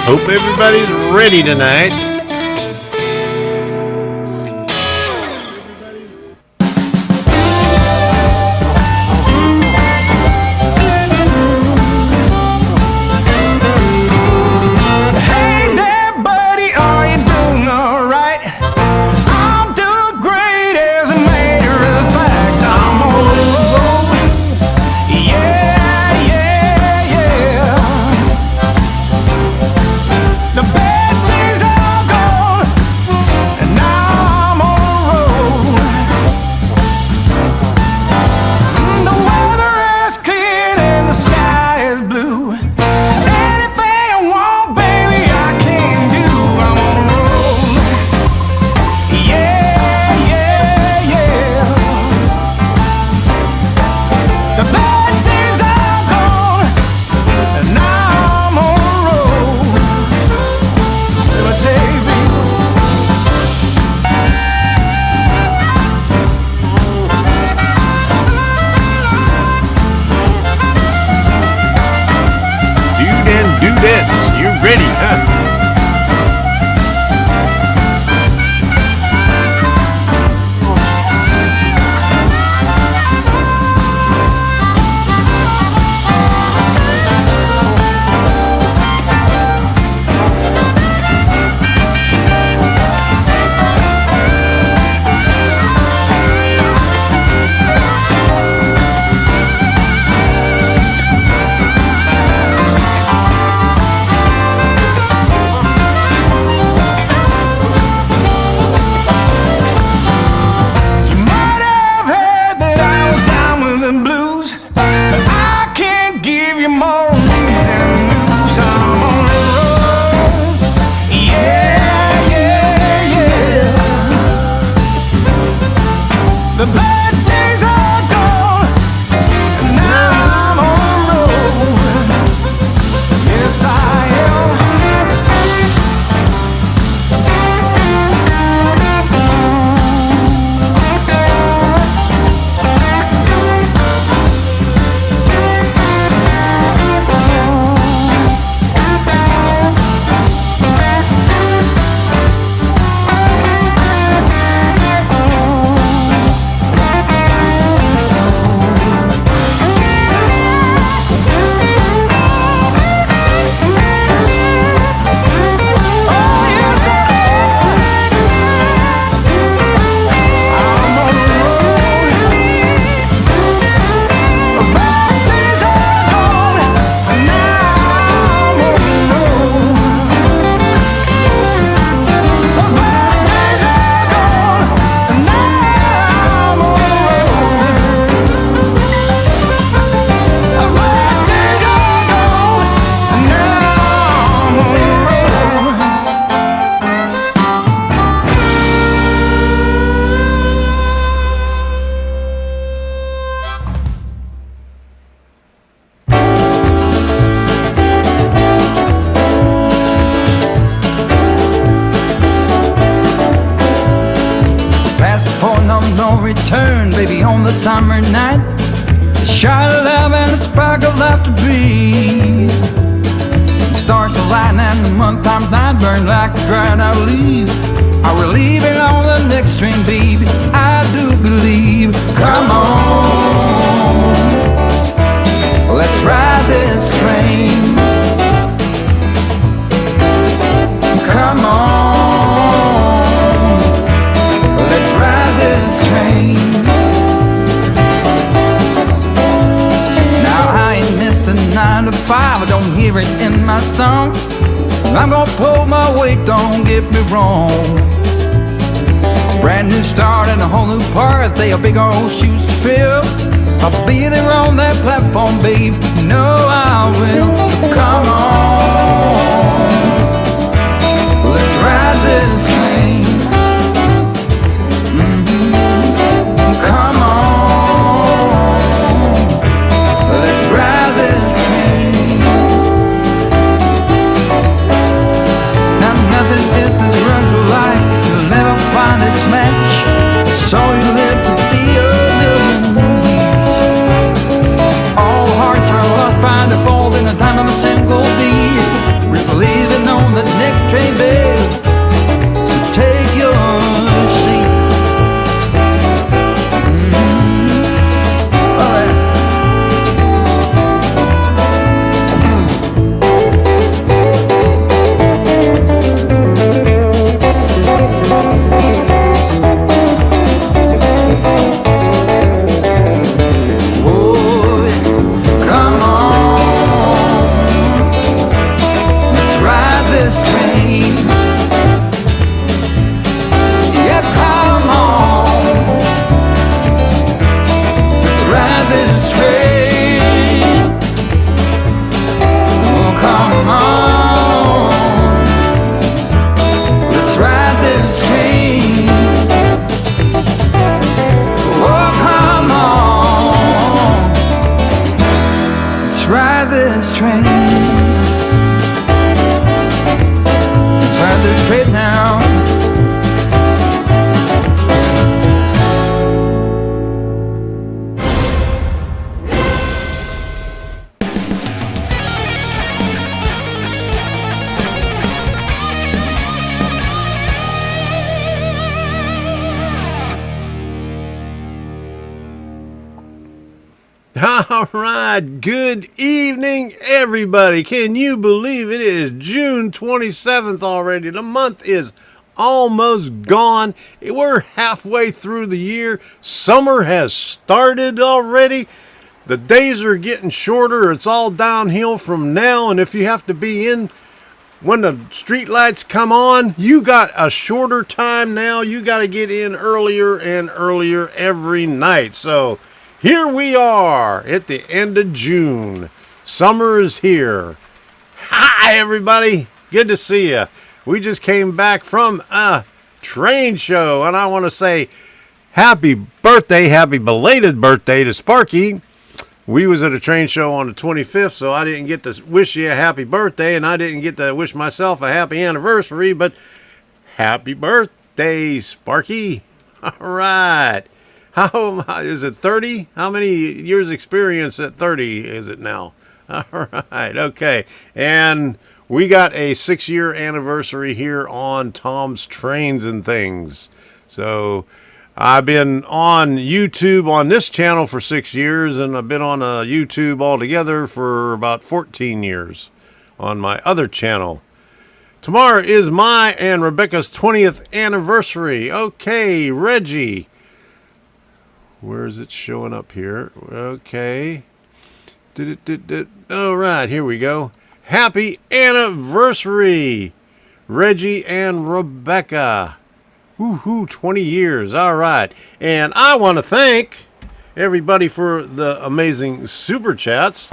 Hope everybody's ready tonight. Summer night, a shot of love and a spark of love to breathe. The stars align and the month times night burn like a dried out leaf. Are we leaving on the next train, baby? I do believe. Come on, let's ride this train. Come on, let's ride this train. The 9 to 5, I don't hear it in my song. I'm gonna pull my weight, don't get me wrong. A brand new start and a whole new part, they are big old shoes to fill. I'll be there on that platform, babe, you know I will. Come on, let's ride this train. Come on, let's ride this train. Now nothing is this runs of life, you'll never find its match. So you live to be a million years. All hearts are lost by default in the time of a single beat. We're believing on train. Let's ride this train now. All right, good evening, everybody. Can you believe it is June 27th already? The month is almost gone. We're halfway through the year. Summer has started already. The days are getting shorter. It's all downhill from now. And if you have to be in when the street lights come on, you got a shorter time now. You got to get in earlier and earlier every night. So here we are at the end of June. Summer is here. Hi, everybody. Good to see you. We just came back from a train show, and I want to say happy birthday, happy belated birthday to Sparky. We was at a train show on the 25th, so I didn't get to wish you a happy birthday, and I didn't get to wish myself a happy anniversary, but happy birthday, Sparky. All right. How is it, 30? How many years experience at 30 is it now? All right, okay. And we got a 6-year anniversary here on Tom's Trains and Things. So I've been on YouTube on this channel for 6 years, and I've been on YouTube altogether for about 14 years on my other channel. Tomorrow is my and Rebecca's 20th anniversary. Okay, Reggie. Where is it showing up here? Okay. All right, here we go. Happy anniversary, Reggie and Rebecca. Woohoo, 20 years. All right. And I want to thank everybody for the amazing super chats.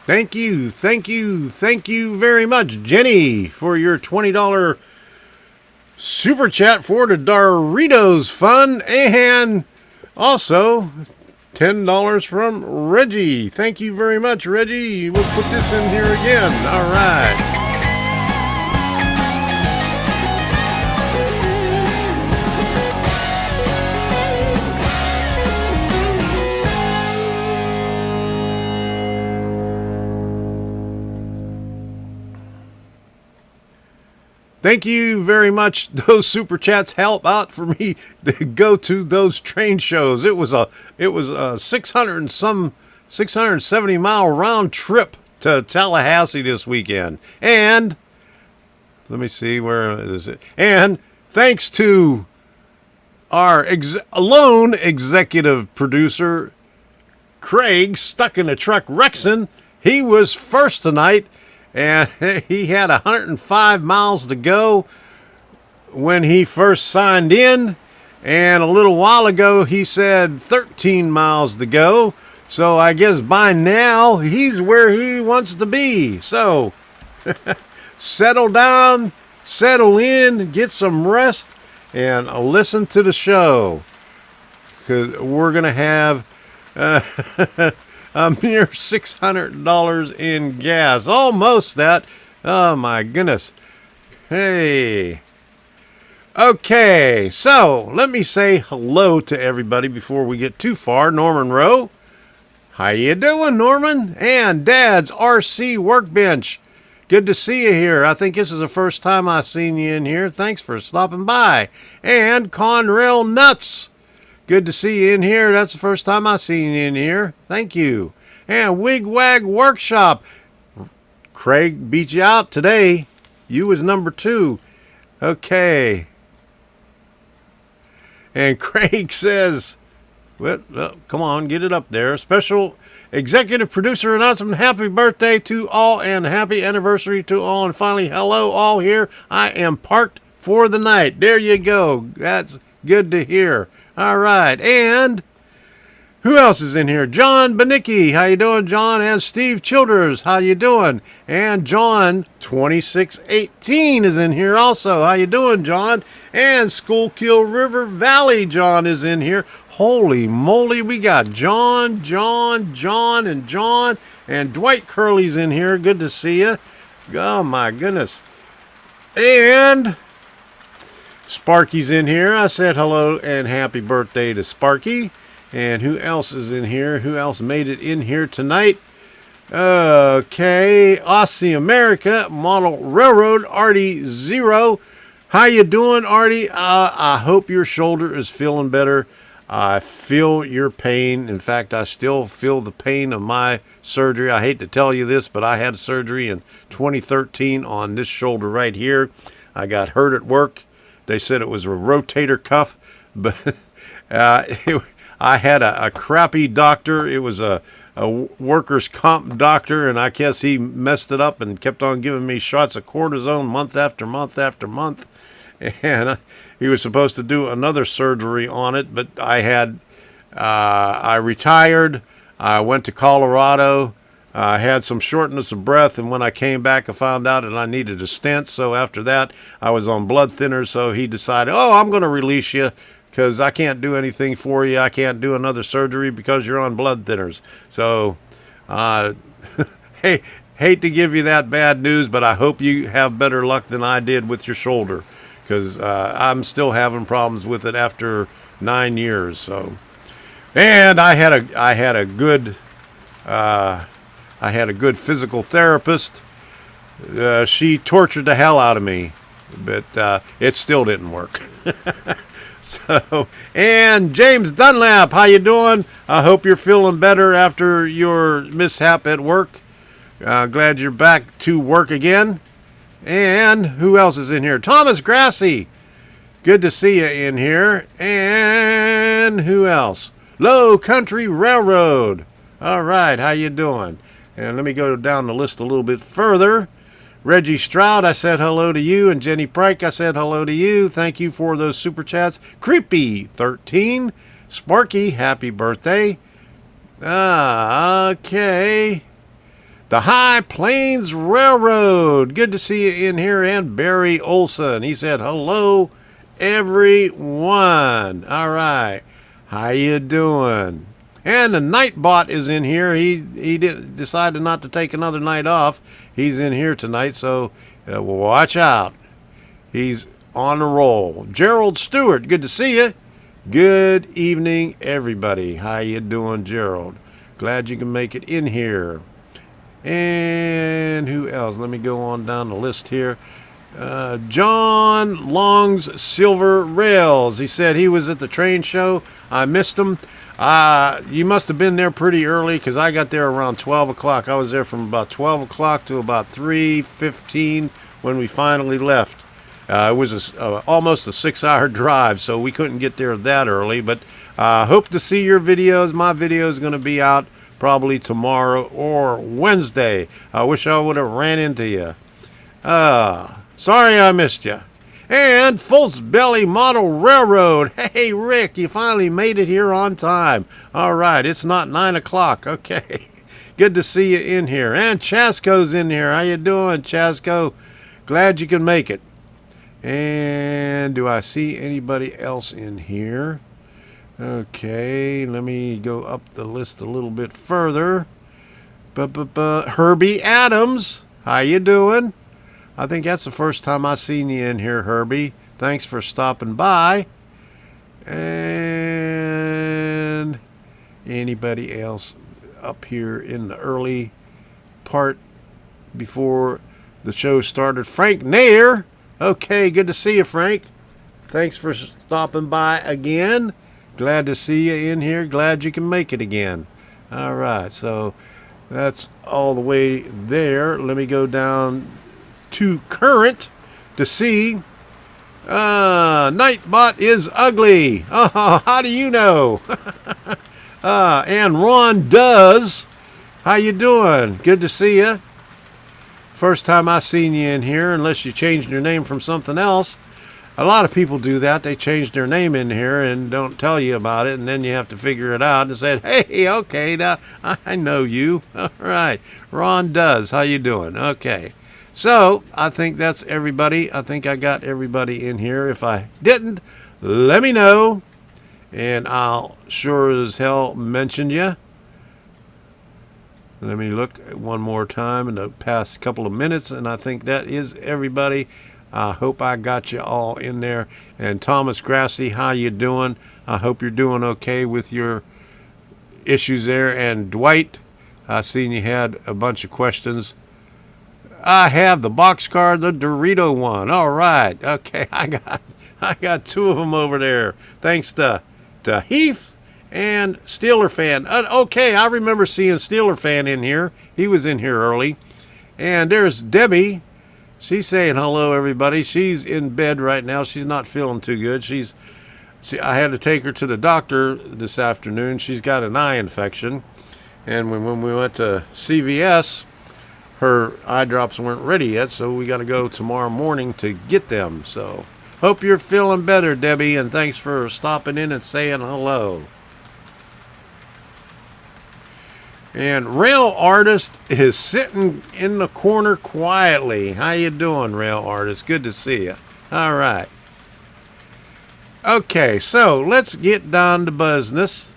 Thank you very much, Jenny, for your $20 super chat for the Doritos Fund, and also $10 from Reggie. Thank you very much, Reggie. We'll put this in here again. All right. Thank you very much. Those super chats help out for me to go to those train shows. It was a 670 mile round trip to Tallahassee this weekend. And let me see, where is it? And thanks to our lone executive producer, Craig, stuck in the truck, Rexon. He was first tonight. And he had 105 miles to go when he first signed in. And a little while ago, he said 13 miles to go. So I guess by now, he's where he wants to be. So settle down, settle in, get some rest, and listen to the show. Because we're going to have a mere $600 in gas. Almost that. Oh my goodness. Hey. Okay, so let me say hello to everybody before we get too far. Norman Rowe. How you doing, Norman? And Dad's RC Workbench. Good to see you here. I think this is the first time I've seen you in here. Thanks for stopping by. And Conrail Nuts. Good to see you in here. That's the first time I've seen you in here. Thank you. And Wigwag Workshop. Craig beat you out today. You was number 2. Okay. And Craig says, well, come on, get it up there. Special executive producer announcement. Happy birthday to all and happy anniversary to all. And finally, hello all here. I am parked for the night. There you go. That's good to hear. All right. And Who else is in here? John Benicki. How you doing, John? And Steve Childers. How you doing? And John 2618 is in here also. How you doing, John? And Schuylkill River Valley John is in here. Holy moly, we got John, and John. And Dwight Curley's in here. Good to see you. Oh, my goodness. And Sparky's in here. I said hello and happy birthday to Sparky. And who else is in here? Who else made it in here tonight? Okay, Aussie America Model Railroad, Artie Zero. How you doing, Artie? I hope your shoulder is feeling better. I feel your pain. In fact, I still feel the pain of my surgery. I hate to tell you this, but I had surgery in 2013 on this shoulder right here. I got hurt at work. They said it was a rotator cuff, but I had a crappy doctor. It was a workers' comp doctor, and I guess he messed it up and kept on giving me shots of cortisone month after month after month. And he was supposed to do another surgery on it, but I retired. I went to Colorado. I had some shortness of breath, and when I came back, I found out that I needed a stent. So after that, I was on blood thinners. So he decided, I'm going to release you because I can't do anything for you. I can't do another surgery because you're on blood thinners. So, hey, hate to give you that bad news, but I hope you have better luck than I did with your shoulder, because I'm still having problems with it after 9 years. So, and I had a good physical therapist. She tortured the hell out of me, but it still didn't work. So, and James Dunlap, how you doing? I hope you're feeling better after your mishap at work. Glad you're back to work again. And who else is in here? Thomas Grassy. Good to see you in here. And who else? Low Country Railroad. All right, how you doing? And let me go down the list a little bit further. Reggie Stroud, I said hello to you. And Jenny Pryke, I said hello to you. Thank you for those super chats. Creepy13. Sparky, happy birthday. Okay. The High Plains Railroad. Good to see you in here. And Barry Olson. He said hello, everyone. All right. How you doing? And the Nightbot is in here. He decided not to take another night off. He's in here tonight, so watch out. He's on a roll. Gerald Stewart, good to see you. Good evening, everybody. How you doing, Gerald? Glad you can make it in here. And who else? Let me go on down the list here. John Long's Silver Rails. He said he was at the train show. I missed him. You must have been there pretty early, because I got there around 12 o'clock. I was there from about 12 o'clock to about 3:15 when we finally left. It was almost a 6-hour drive, so we couldn't get there that early. But hope to see your videos. My video is going to be out probably tomorrow or Wednesday. I wish I would have ran into you. Sorry I missed you. And Fult's Belly Model Railroad. Hey, Rick, you finally made it here on time. All right, it's not 9 o'clock. Okay, good to see you in here. And Chasco's in here. How you doing, Chasco? Glad you can make it. And do I see anybody else in here? Okay, let me go up the list a little bit further. Herbie Adams. How you doing? I think that's the first time I've seen you in here, Herbie. Thanks for stopping by. And anybody else up here in the early part before the show started? Frank Nair. Okay, good to see you, Frank. Thanks for stopping by again. Glad to see you in here. Glad you can make it again. All right, so that's all the way there. Let me go down to current to see. Nightbot is ugly. Oh, how do you know? And Ron does. How you doing? Good to see you. First time I seen you in here, unless you changed your name from something else. A lot of people do that. They change their name in here and don't tell you about it, and then you have to figure it out and say, hey, okay, now I know you. All right. Ron does. How you doing? Okay. So I think that's everybody. I think I got everybody in here. If I didn't, let me know, and I'll sure as hell mention you. Let me look one more time in the past couple of minutes, and I think that is everybody. I hope I got you all in there. And Thomas Grassy, how you doing? I hope you're doing okay with your issues there. And Dwight, I seen you had a bunch of questions. I have the boxcar, the Dorito one. All right. Okay, I got two of them over there. Thanks to Heath and Steeler Fan. Okay, I remember seeing Steeler Fan in here. He was in here early. And there's Debbie. She's saying hello, everybody. She's in bed right now. She's not feeling too good. I had to take her to the doctor this afternoon. She's got an eye infection. And when we went to CVS, her eye drops weren't ready yet, so we got to go tomorrow morning to get them. So hope you're feeling better, Debbie, and thanks for stopping in and saying hello. And Rail Artist is sitting in the corner quietly. How you doing, Rail Artist? Good to see you. All right. Okay, so let's get down to business.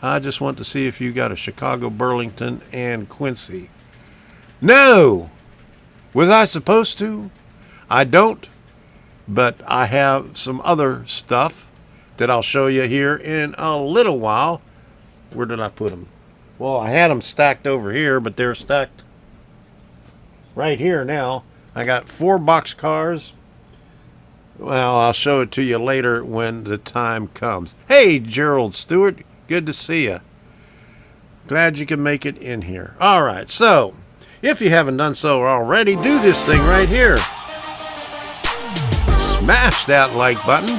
I just want to see if you got a Chicago, Burlington, and Quincy. No! Was I supposed to? I don't, but I have some other stuff that I'll show you here in a little while. Where did I put them? Well, I had them stacked over here, but they're stacked right here now. I got 4 boxcars. Well, I'll show it to you later when the time comes. Hey, Gerald Stewart. Good to see you. Glad you can make it in here. All right, so if you haven't done so already, do this thing right here. Smash that like button,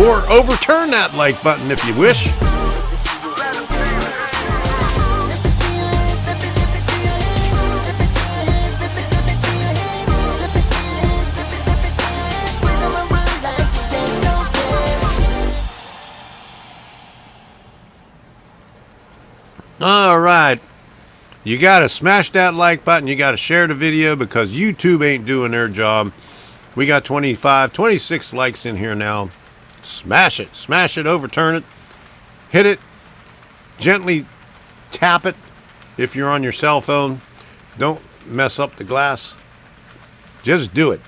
or overturn that like button if you wish. All right. You got to smash that like button. You got to share the video because YouTube ain't doing their job. We got 25, 26 likes in here now. Smash it. Smash it. Overturn it. Hit it. Gently tap it if you're on your cell phone. Don't mess up the glass. Just do it.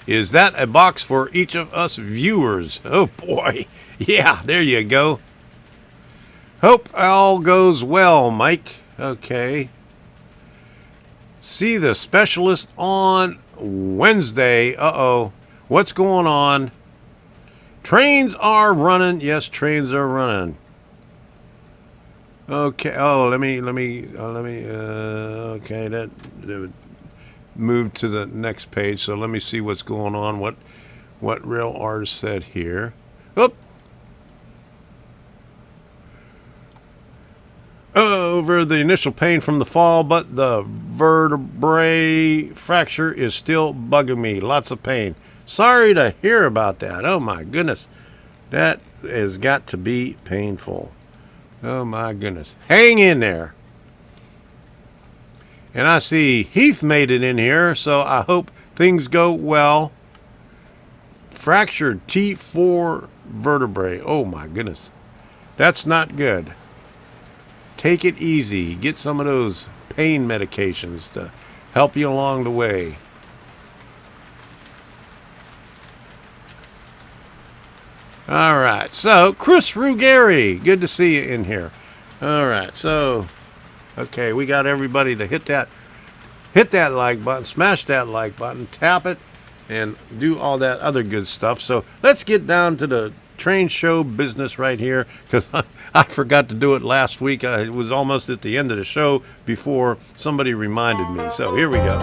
Is that a box for each of us viewers? Oh, boy. Yeah, there you go. Hope all goes well, Mike. Okay. See the specialist on Wednesday. Uh-oh. What's going on? Trains are running. Yes, trains are running. Okay. Oh, okay, that moved to the next page. So let me see what's going on. What Rail Artist said here. Oop. Over the initial pain from the fall, but the vertebrae fracture is still bugging me. Lots of pain. Sorry to hear about that. Oh my goodness. That has got to be painful. Oh my goodness. Hang in there. And I see Heath made it in here, so I hope things go well. Fractured T4 vertebrae. Oh my goodness. That's not good. Take it easy. Get some of those pain medications to help you along the way. All right. So, Chris Ruggieri, good to see you in here. All right. So, okay, we got everybody to hit that like button, smash that like button, tap it, and do all that other good stuff. So, let's get down to the train show business right here, because I forgot to do it last week. It was almost at the end of the show before somebody reminded me. So here we go.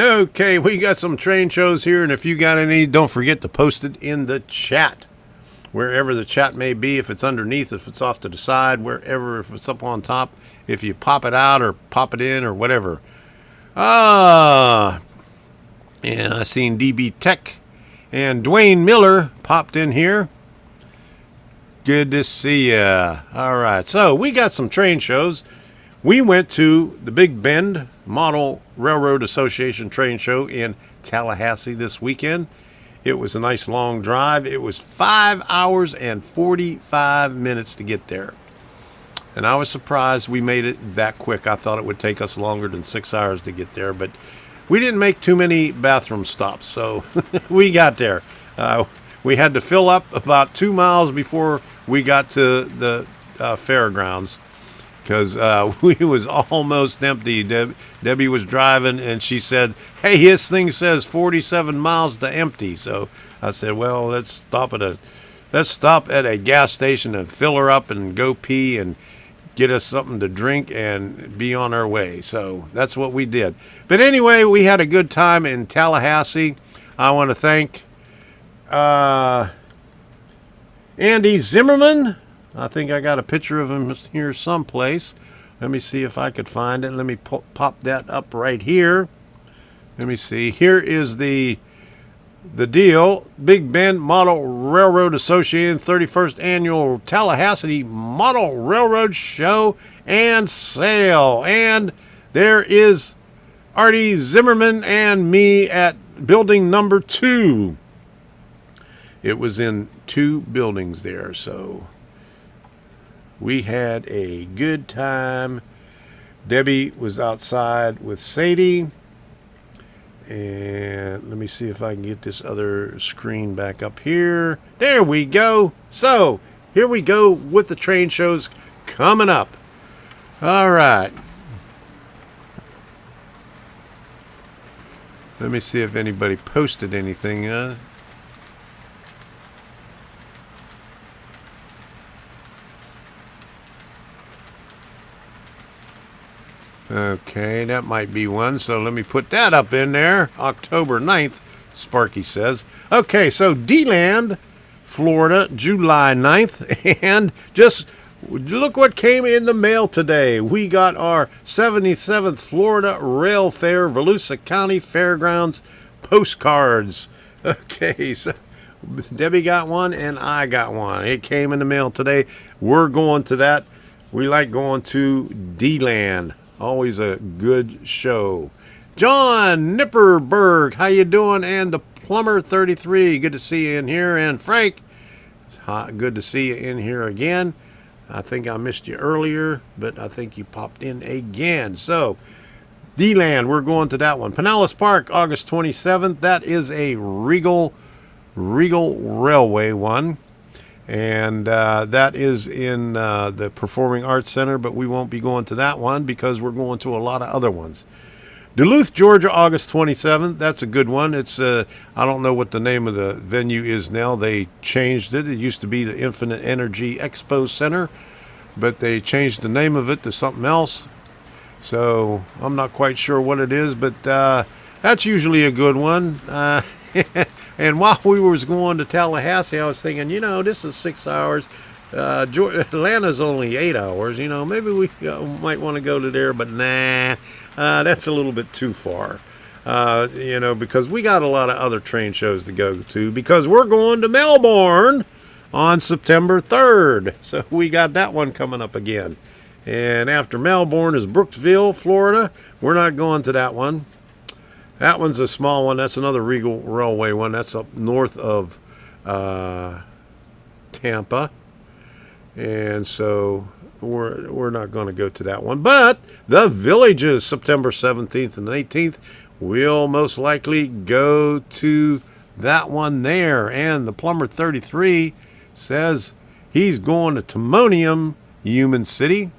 Okay, we got some train shows here, and if you got any, don't forget to post it in the chat. Wherever the chat may be, if it's underneath, if it's off to the side, wherever, if it's up on top, if you pop it out or pop it in or whatever. And I seen DB Tech and Dwayne Miller popped in here. Good to see ya. All right, so we got some train shows. We went to the Big Bend Model Railroad Association train show in Tallahassee this weekend. It was a nice long drive. It was 5 hours and 45 minutes to get there. And I was surprised we made it that quick. I thought it would take us longer than 6 hours to get there, but we didn't make too many bathroom stops, so we got there. We had to fill up about 2 miles before we got to the Fairgrounds, because we was almost empty. Debbie was driving, and she said, "Hey, his thing says 47 miles to empty." So I said, "Well, let's stop at a gas station and fill her up and go pee and get us something to drink and be on our way." So that's what we did. But anyway, we had a good time in Tallahassee. I want to thank Andy Zimmerman. I think I got a picture of him here someplace. Let me see if I could find it. Let me pop that up right here. Let me see. Here is the deal. Big Bend Model Railroad Association 31st Annual Tallahassee Model Railroad Show and Sale. And there is Artie Zimmerman and me at building number 2. It was in 2 buildings there, so we had a good time. Debbie was outside with Sadie. And let me see if I can get this other screen back up here. There we go. So, here we go with the train shows coming up. All right. Let me see if anybody posted anything. Okay, that might be one, so let me put that up in there. October 9th, Sparky says. Okay, so D-Land, Florida, July 9th, and just look what came in the mail today. We got our 77th Florida Rail Fair, Volusia County Fairgrounds postcards. Okay, so Debbie got one and I got one. It came in the mail today. We're going to that. We like going to D-Land. Always a good show. John Nipperberg, how you doing? And the Plumber 33, good to see you in here. And Frank, it's good to see you in here again. I think I missed you earlier, but I think you popped in again. So, D-Land, we're going to that one. Pinellas Park, August 27th. That is a Regal Railway one. And that is in the Performing Arts Center, but we won't be going to that one because we're going to a lot of other ones. Duluth, Georgia, August 27th. That's a good one. It's I don't know what the name of the venue is now. They changed it. It used to be the Infinite Energy Expo Center, but they changed the name of it to something else. So I'm not quite sure what it is, but that's usually a good one. And while we was going to Tallahassee, I was thinking, this is 6 hours. Atlanta's only 8 hours. Maybe we might want to go to there, but nah, that's a little bit too far. Because we got a lot of other train shows to go to, because we're going to Melbourne on September 3rd. So we got that one coming up again. And after Melbourne is Brooksville, Florida. We're not going to that one. That one's a small one. That's another Regal Railway one. That's up north of Tampa. And so we're not going to go to that one. But the Villages, September 17th and 18th, we'll most likely go to that one there. And the Plumber 33 says he's going to Timonium, Human City.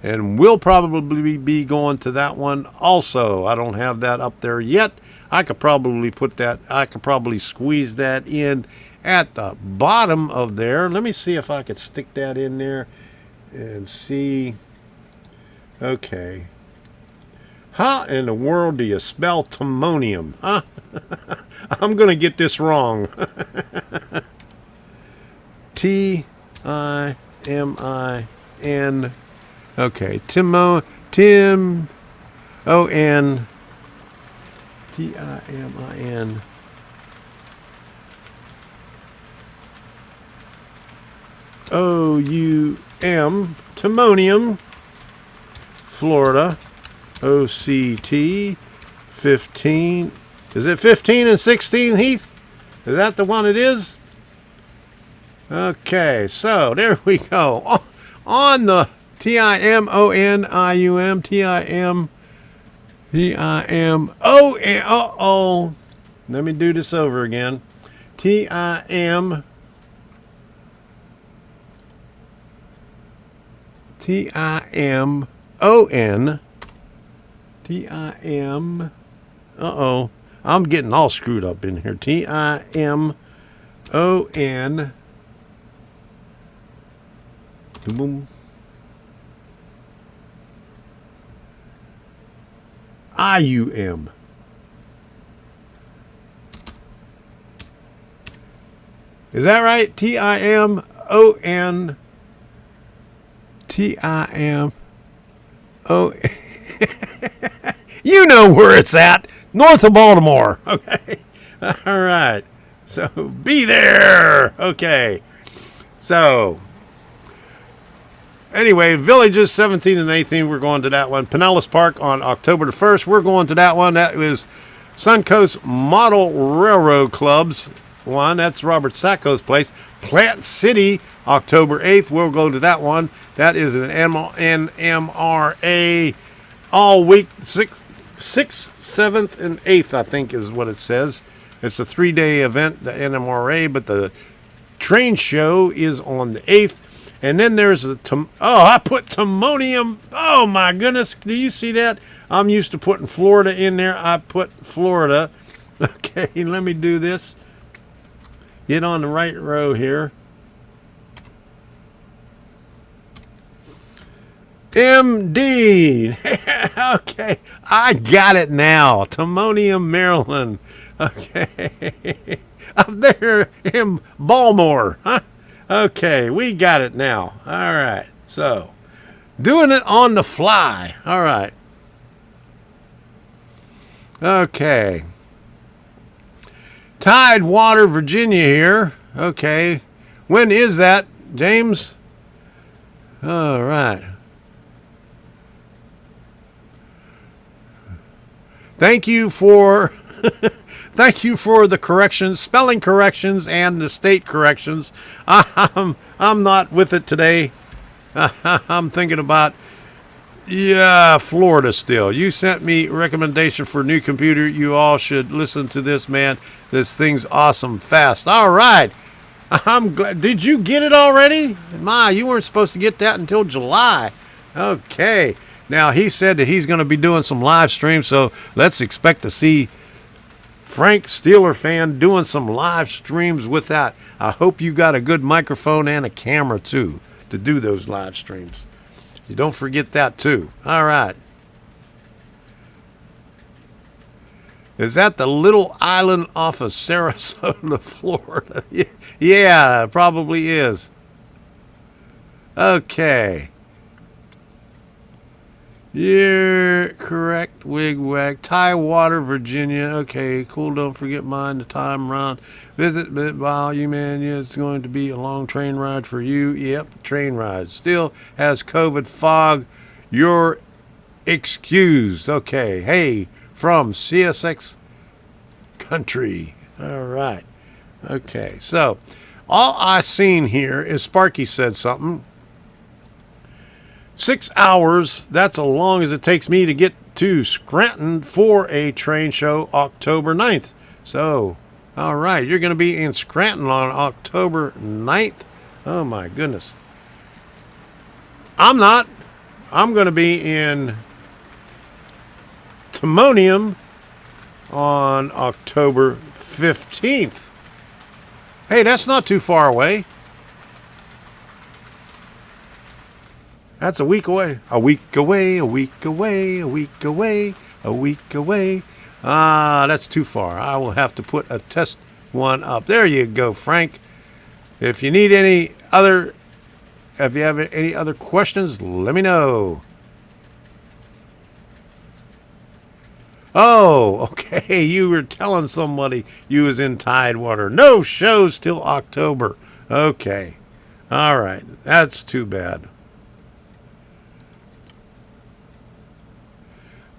And we'll probably be going to that one also. I don't have that up there yet. I could probably squeeze that in at the bottom of there. Let me see if I could stick that in there and see. Okay. How in the world do you spell timonium? Huh? I'm going to get this wrong. T-I-M-I-N. Okay, Tim O-N. T-I-M-I-N. O-U-M. Timonium, Florida. O-C-T. 15. Is it 15 and 16, Heath? Is that the one it is? Okay, so there we go. On the T-I-M-O-N-I-U-M. T-I-M-O-N. Uh-oh. Let me do this over again. T-I-M. T-I-M-O-N. T-I-M. Uh-oh. I'm getting all screwed up in here. T-I-M-O-N. Boom. I-U-M. Is that right? T-I-M-O-N. T-I-M-O. You know where it's at. North of Baltimore. Okay. All right. So be there. Okay. So anyway, Villages 17 and 18. We're going to that one. Pinellas Park on October the 1st. We're going to that one. That was Suncoast Model Railroad Club's one. That's Robert Sacco's place. Plant City, October 8th. We'll go to that one. That is an NMRA all week, 6th, 7th, and 8th, I think is what it says. It's a 3-day event, the NMRA, but the train show is on the 8th. And then there's I put Timonium. Oh, my goodness. Do you see that? I'm used to putting Florida in there. I put Florida. Okay, let me do this. Get on the right row here. MD. Okay, I got it now. Timonium, Maryland. Okay. Up there in Baltimore. Huh? Okay, we got it now. All right. So, doing it on the fly. All right. Okay. Tidewater, Virginia here. Okay. When is that, James? All right. Thank you for thank you for the corrections, spelling corrections, and the state corrections. I'm not with it today. I'm thinking about Florida still. You sent me a recommendation for a new computer. You all should listen to this, man. This thing's awesome fast. All right. I'm glad. Did you get it already? My, you weren't supposed to get that until July. Okay. Now, he said that he's going to be doing some live streams, so let's expect to see Frank Steeler fan doing some live streams with that. I hope you got a good microphone and a camera, too, to do those live streams. You don't forget that, too. All right. Is that the little island off of Sarasota, Florida? Yeah, it probably is. Okay. You're correct, Wigwag. Tidewater, Virginia. Okay, cool. Don't forget mine. The time round. Visit Volusia, man. Yeah, it's going to be a long train ride for you. Yep, train ride. Still has COVID fog. You're excused. Okay. Hey, from CSX Country. All right. Okay. So, all I seen here is Sparky said something. 6 hours, that's as long as it takes me to get to Scranton for a train show October 9th. So, all right, you're going to be in Scranton on October 9th. Oh, my goodness. I'm not. I'm going to be in Timonium on October 15th. Hey, that's not too far away. That's a week away. A week away, a week away, a week away. a week away. Ah, that's too far. I will have to put a test one up. There you go, Frank. If you need any other, if you have any other questions, let me know. Oh, okay. You were telling somebody you was in Tidewater. No shows till October. Okay. All right. That's too bad.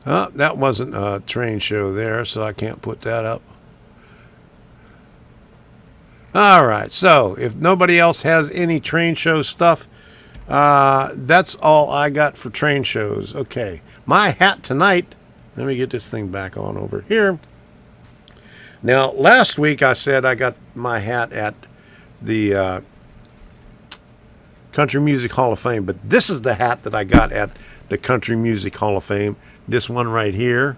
Oh, that wasn't a train show there, so I can't put that up. All right. So if nobody else has any train show stuff, that's all I got for train shows. Okay. My hat tonight. Let me get this thing back on over here. Now, last week I said I got my hat at the Country Music Hall of Fame, but this is the hat that I got at the Country Music Hall of Fame. This one right here.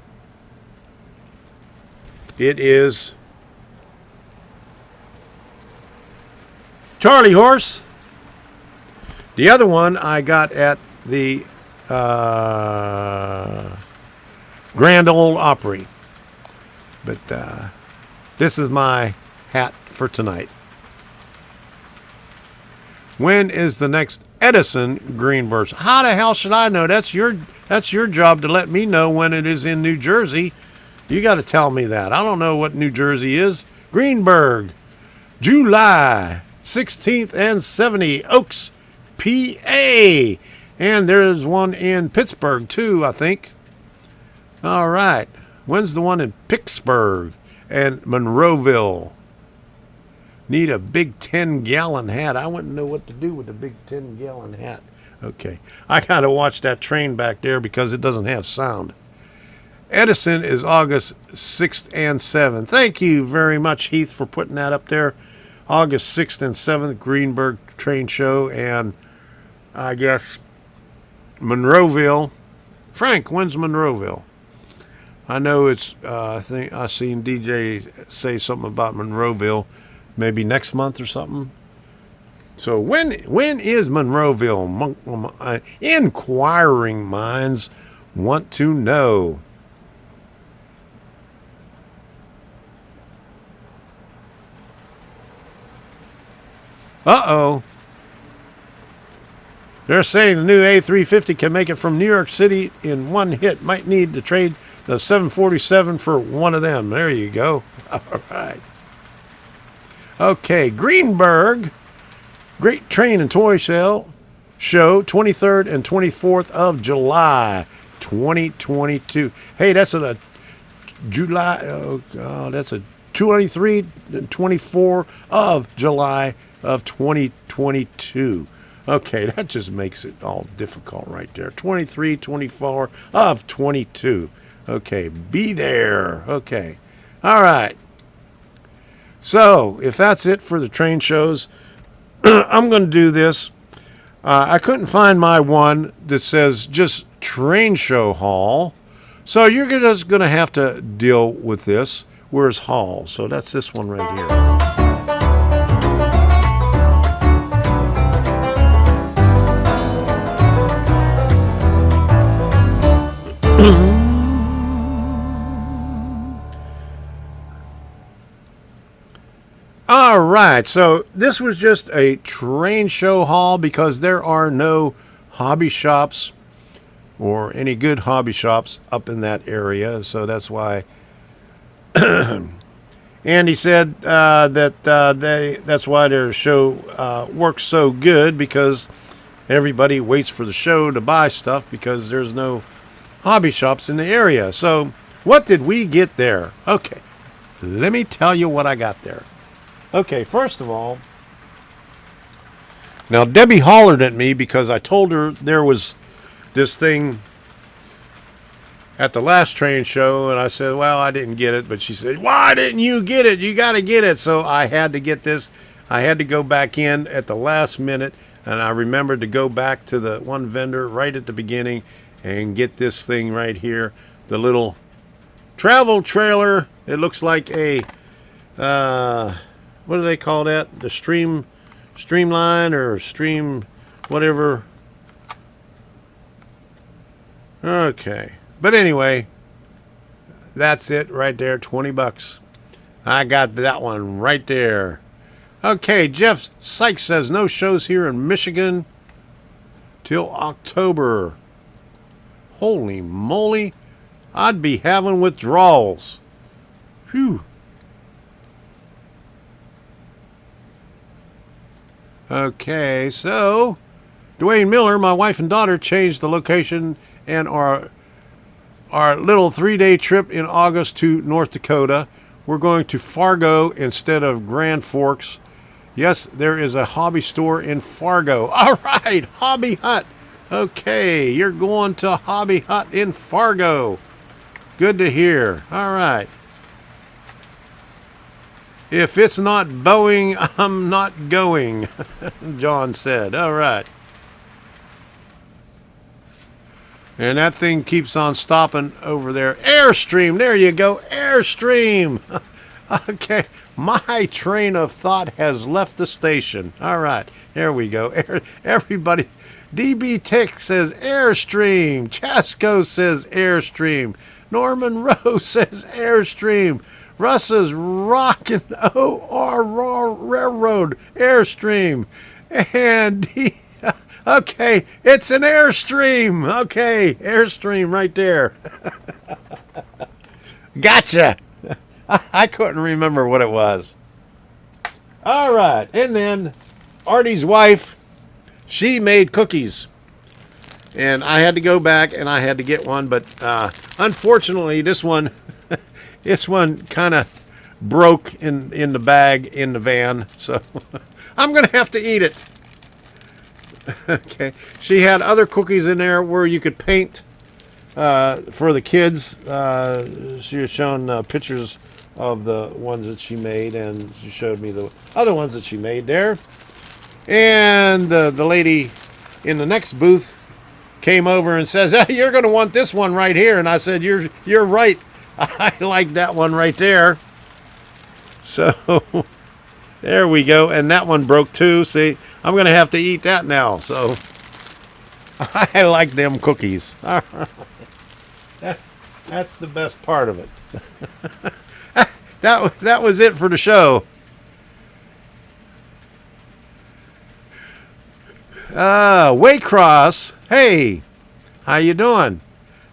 It is Charlie Horse. The other one I got at the Grand Ole Opry. But this is my hat for tonight. When is the next Edison Greenburst? How the hell should I know? That's your job to let me know when it is in New Jersey. You got to tell me that. I don't know what New Jersey is. Greenburg, July 16th and 70, Oaks, PA. And there's one in Pittsburgh too, I think. All right. When's the one in Pittsburgh and Monroeville? Need a big 10-gallon hat. I wouldn't know what to do with a big 10-gallon hat. Okay. I got to watch that train back there because it doesn't have sound. Edison is August 6th and 7th. Thank you very much, Heath, for putting that up there. August 6th and 7th, Greenburg Train Show. And I guess Monroeville. Frank, when's Monroeville? I know it's, I think I seen DJ say something about Monroeville, maybe next month or something. So when is Monroeville? Inquiring minds want to know. Uh-oh. They're saying the new A350 can make it from New York City in one hit. Might need to trade the 747 for one of them. There you go. All right. Okay, Greenburg. Great Train and Toy Show, 23rd and 24th of July, 2022. Hey, that's a July, that's a 23 and 24 of July of 2022. Okay, that just makes it all difficult right there. 23, 24 of 22. Okay, be there. Okay. All right. So, if that's it for the train shows, I'm going to do this. I couldn't find my one that says just train show hall. So, you're just going to have to deal with this. Where's hall? So, that's this one right here. All right, so this was just a train show haul because there are no hobby shops or any good hobby shops up in that area, so that's why. Andy said that's why their show works so good, because everybody waits for the show to buy stuff because there's no hobby shops in the area. So what did we get there? Okay, let me tell you what I got there. Okay, first of all, now Debbie hollered at me because I told her there was this thing at the last train show, and I said, well, I didn't get it, but she said, why didn't you get it? You got to get it. So I had to get this. I had to go back in at the last minute, and I remembered to go back to the one vendor right at the beginning and get this thing right here, the little travel trailer. It looks like a what do they call that? The streamline or stream whatever. Okay. But anyway, That's it right there, 20 bucks. I got that one right there. Okay, Jeff Sykes says no shows here in Michigan till October. Holy moly, I'd be having withdrawals. Phew. Okay, so Dwayne Miller, my wife and daughter, changed the location and our little 3-day trip in August to North Dakota. We're going to Fargo instead of Grand Forks. Yes, there is a hobby store in Fargo. All right, Hobby Hut. Okay, you're going to Hobby Hut in Fargo. Good to hear. All right. If it's not Boeing, I'm not going, John said. All right. And that thing keeps on stopping over there. Airstream, there you go, Airstream. Okay, my train of thought has left the station. All right, there we go. Everybody, DB Tech says Airstream. Chasco says Airstream. Norman Rose says Airstream. Russ is rocking OR Railroad Airstream. And okay, it's an Airstream. Okay, Airstream right there. Gotcha. I couldn't remember what it was. All right, and then Artie's wife, she made cookies. And I had to go back and I had to get one, but unfortunately this one kind of broke in the bag in the van, so I'm going to have to eat it. Okay. She had other cookies in there where you could paint for the kids. She was showing pictures of the ones that she made, and she showed me the other ones that she made there. And the lady in the next booth came over and says, hey, you're going to want this one right here. And I said, you're right. I like that one right there. So there we go. And that one broke too. See, I'm going to have to eat that now. So I like them cookies. That's the best part of it. That was it for the show. Waycross. Hey, how you doing?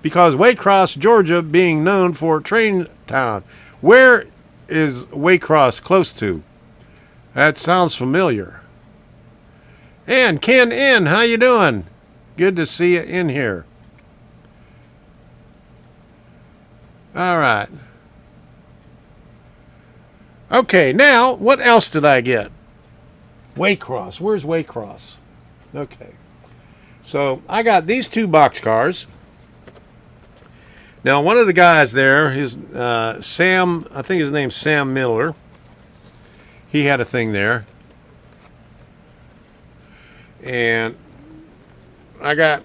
Because Waycross, Georgia, being known for train town. Where is Waycross close to? That sounds familiar. And Ken N, how you doing? Good to see you in here. All right. Okay, now, what else did I get? Waycross. Where's Waycross? Okay. So, I got these two boxcars. Now, one of the guys there, his Sam, I think his name's Sam Miller. He had a thing there. And I got,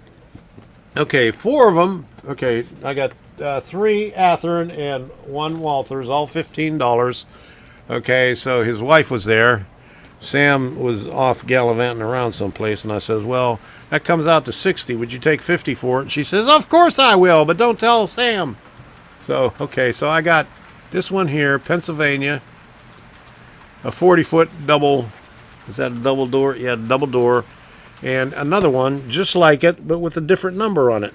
okay, 4 of them. Okay, I got 3 Athearn and 1 Walthers, all $15. Okay, so his wife was there. Sam was off gallivanting around someplace, and I says, well, that comes out to 60. Would you take 50 for it? And she says, of course I will, but don't tell Sam. So, okay, so I got this one here, Pennsylvania, a 40-foot double. Is that a double door? Yeah, double door. And another one just like it, but with a different number on it.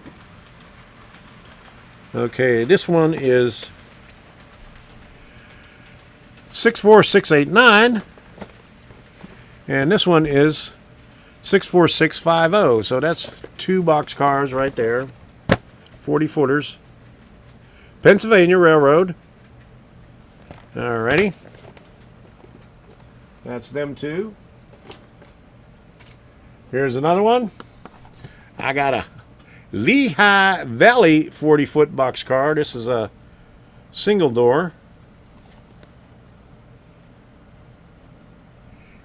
Okay, this one is 64689. And this one is 64650. So that's 2 boxcars right there. 40 footers. Pennsylvania Railroad. Alrighty. That's them 2. Here's another one. I got a Lehigh Valley 40-foot boxcar. This is a single door.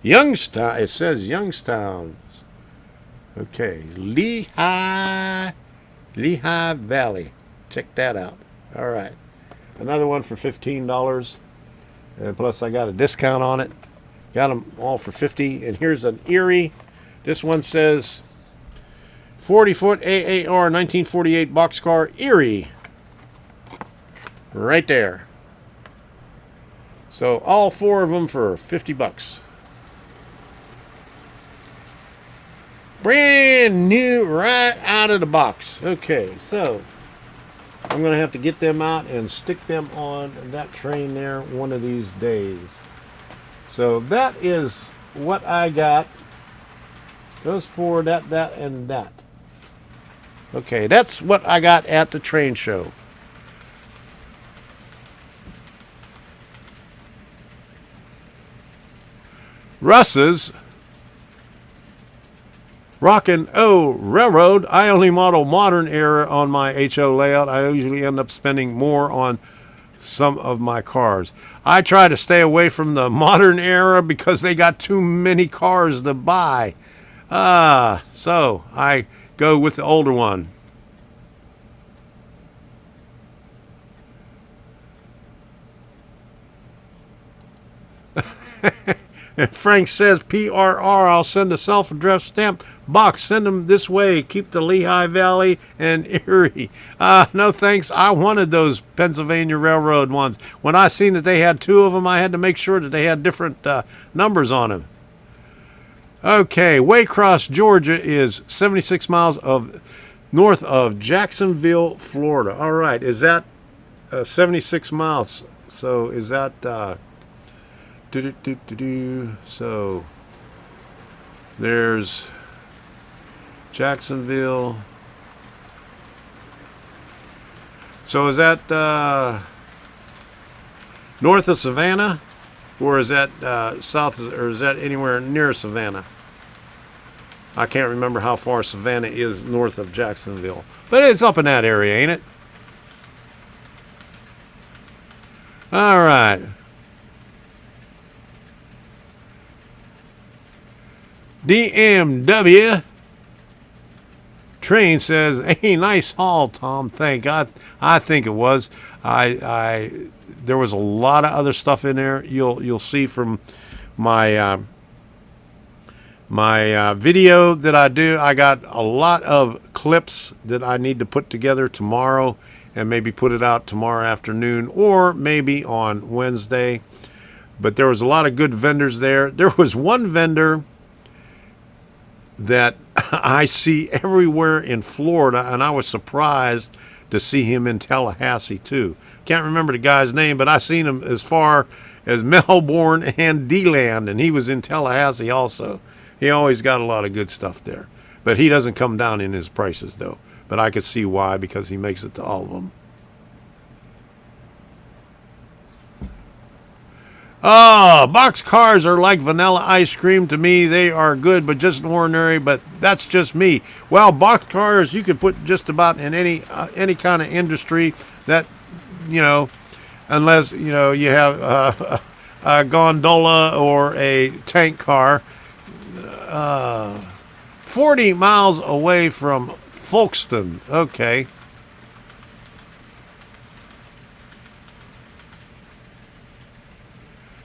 Youngstown. It says Youngstown. Okay, Lehigh Valley. Check that out. All right, another one for $15, and plus I got a discount on it. Got them all for $50. And here's an Erie. This one says 40-foot AAR 1948 boxcar Erie. Right there. So all 4 of them for $50. Brand new, right out of the box. Okay, so I'm going to have to get them out and stick them on that train there one of these days. So that is what I got. Those 4, that, and that. Okay, that's what I got at the train show. Russ's Rockin' O Railroad. I only model modern era on my HO layout. I usually end up spending more on some of my cars. I try to stay away from the modern era because they got too many cars to buy. So I go with the older one. Frank says, PRR, I'll send a self-addressed stamp box. Send them this way. Keep the Lehigh Valley and Erie. No thanks. I wanted those Pennsylvania Railroad ones. When I seen that they had 2 of them, I had to make sure that they had different numbers on them. Okay, Waycross, Georgia is 76 miles north of Jacksonville, Florida. All right, is that 76 miles? So is that... So there's Jacksonville. So is that north of Savannah, or is that south, or is that anywhere near Savannah? I can't remember how far Savannah is north of Jacksonville, but it's up in that area, ain't it? All right. DMW train says, "Hey, nice haul, Tom. Thank God. I think it was. There was a lot of other stuff in there. You'll see from my my video that I do. I got a lot of clips that I need to put together tomorrow, and maybe put it out tomorrow afternoon, or maybe on Wednesday. But there was a lot of good vendors there. There was one vendor that I see everywhere in Florida, and I was surprised to see him in Tallahassee too. Can't remember the guy's name, but I seen him as far as Melbourne and D-Land, and he was in Tallahassee also. He always got a lot of good stuff there, but he doesn't come down in his prices though. But I could see why, because he makes it to all of them. Oh, box cars are like vanilla ice cream to me. They are good, but just ordinary. But that's just me. Well, box cars you could put just about in any kind of industry that, you know, unless you know you have a gondola or a tank car. 40 miles away from Folkston. Okay.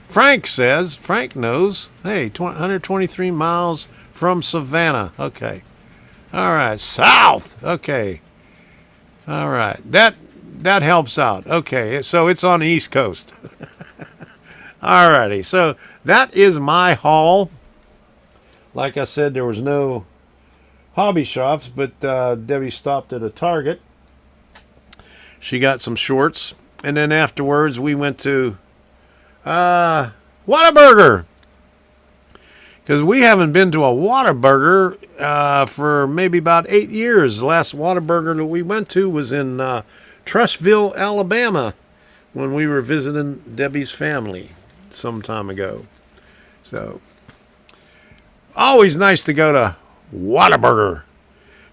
Frank says, Frank knows, hey, 123 miles from Savannah. Okay. All right. South. Okay. All right. That helps out. Okay. So it's on the East Coast. All righty. So that is my haul. Like I said, there was no hobby shops, but Debbie stopped at a Target. She got some shorts. And then afterwards, we went to Whataburger, because we haven't been to a Whataburger for maybe about 8 years. The last Whataburger that we went to was in Trussville, Alabama, when we were visiting Debbie's family some time ago. So always nice to go to Whataburger.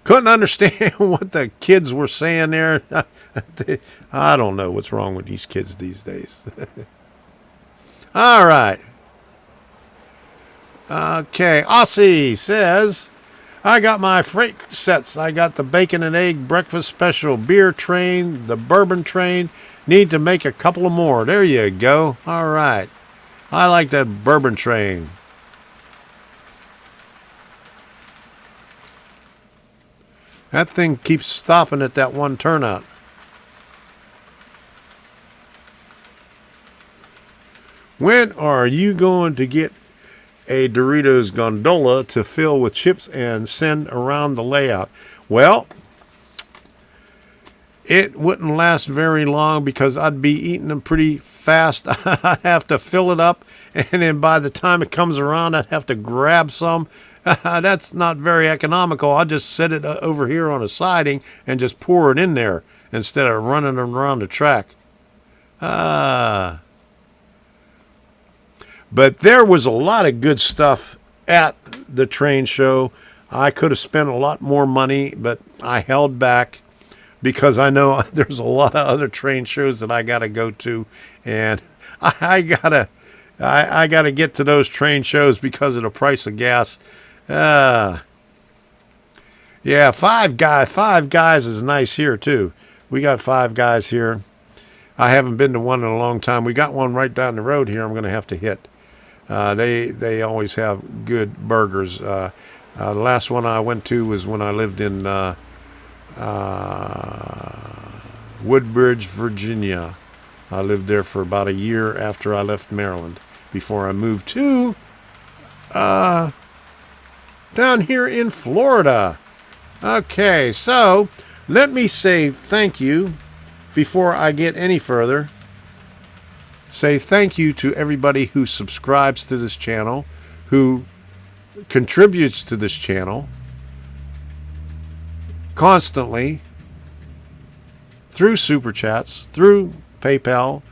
Couldn't understand what the kids were saying there. I don't know what's wrong with these kids these days. All right. Okay. Aussie says, I got my freight sets. I got the bacon and egg breakfast special, beer train, the bourbon train. Need to make a couple of more. There you go. All right. I like that bourbon train. That thing keeps stopping at that one turnout. When are you going to get a Doritos gondola to fill with chips and send around the layout? Well, it wouldn't last very long because I'd be eating them pretty fast. I'd have to fill it up, and then by the time it comes around, I'd have to grab some. That's not very economical. I'll just set it over here on a siding and just pour it in there instead of running around the track. But there was a lot of good stuff at the train show. I could have spent a lot more money, but I held back because I know there's a lot of other train shows that I got to go to, and I gotta get to those train shows because of the price of gas. Yeah, Five Guys is nice here too. We got Five Guys here. I haven't been to one in a long time. We got one right down the road here. I'm going to have to hit. They always have good burgers. The last one I went to was when I lived in Woodbridge, Virginia. I lived there for about a year after I left Maryland before I moved to down here in Florida. Okay, so let me say thank you before I get any further. Say thank you to everybody who subscribes to this channel, who contributes to this channel constantly through Super Chats, through PayPal,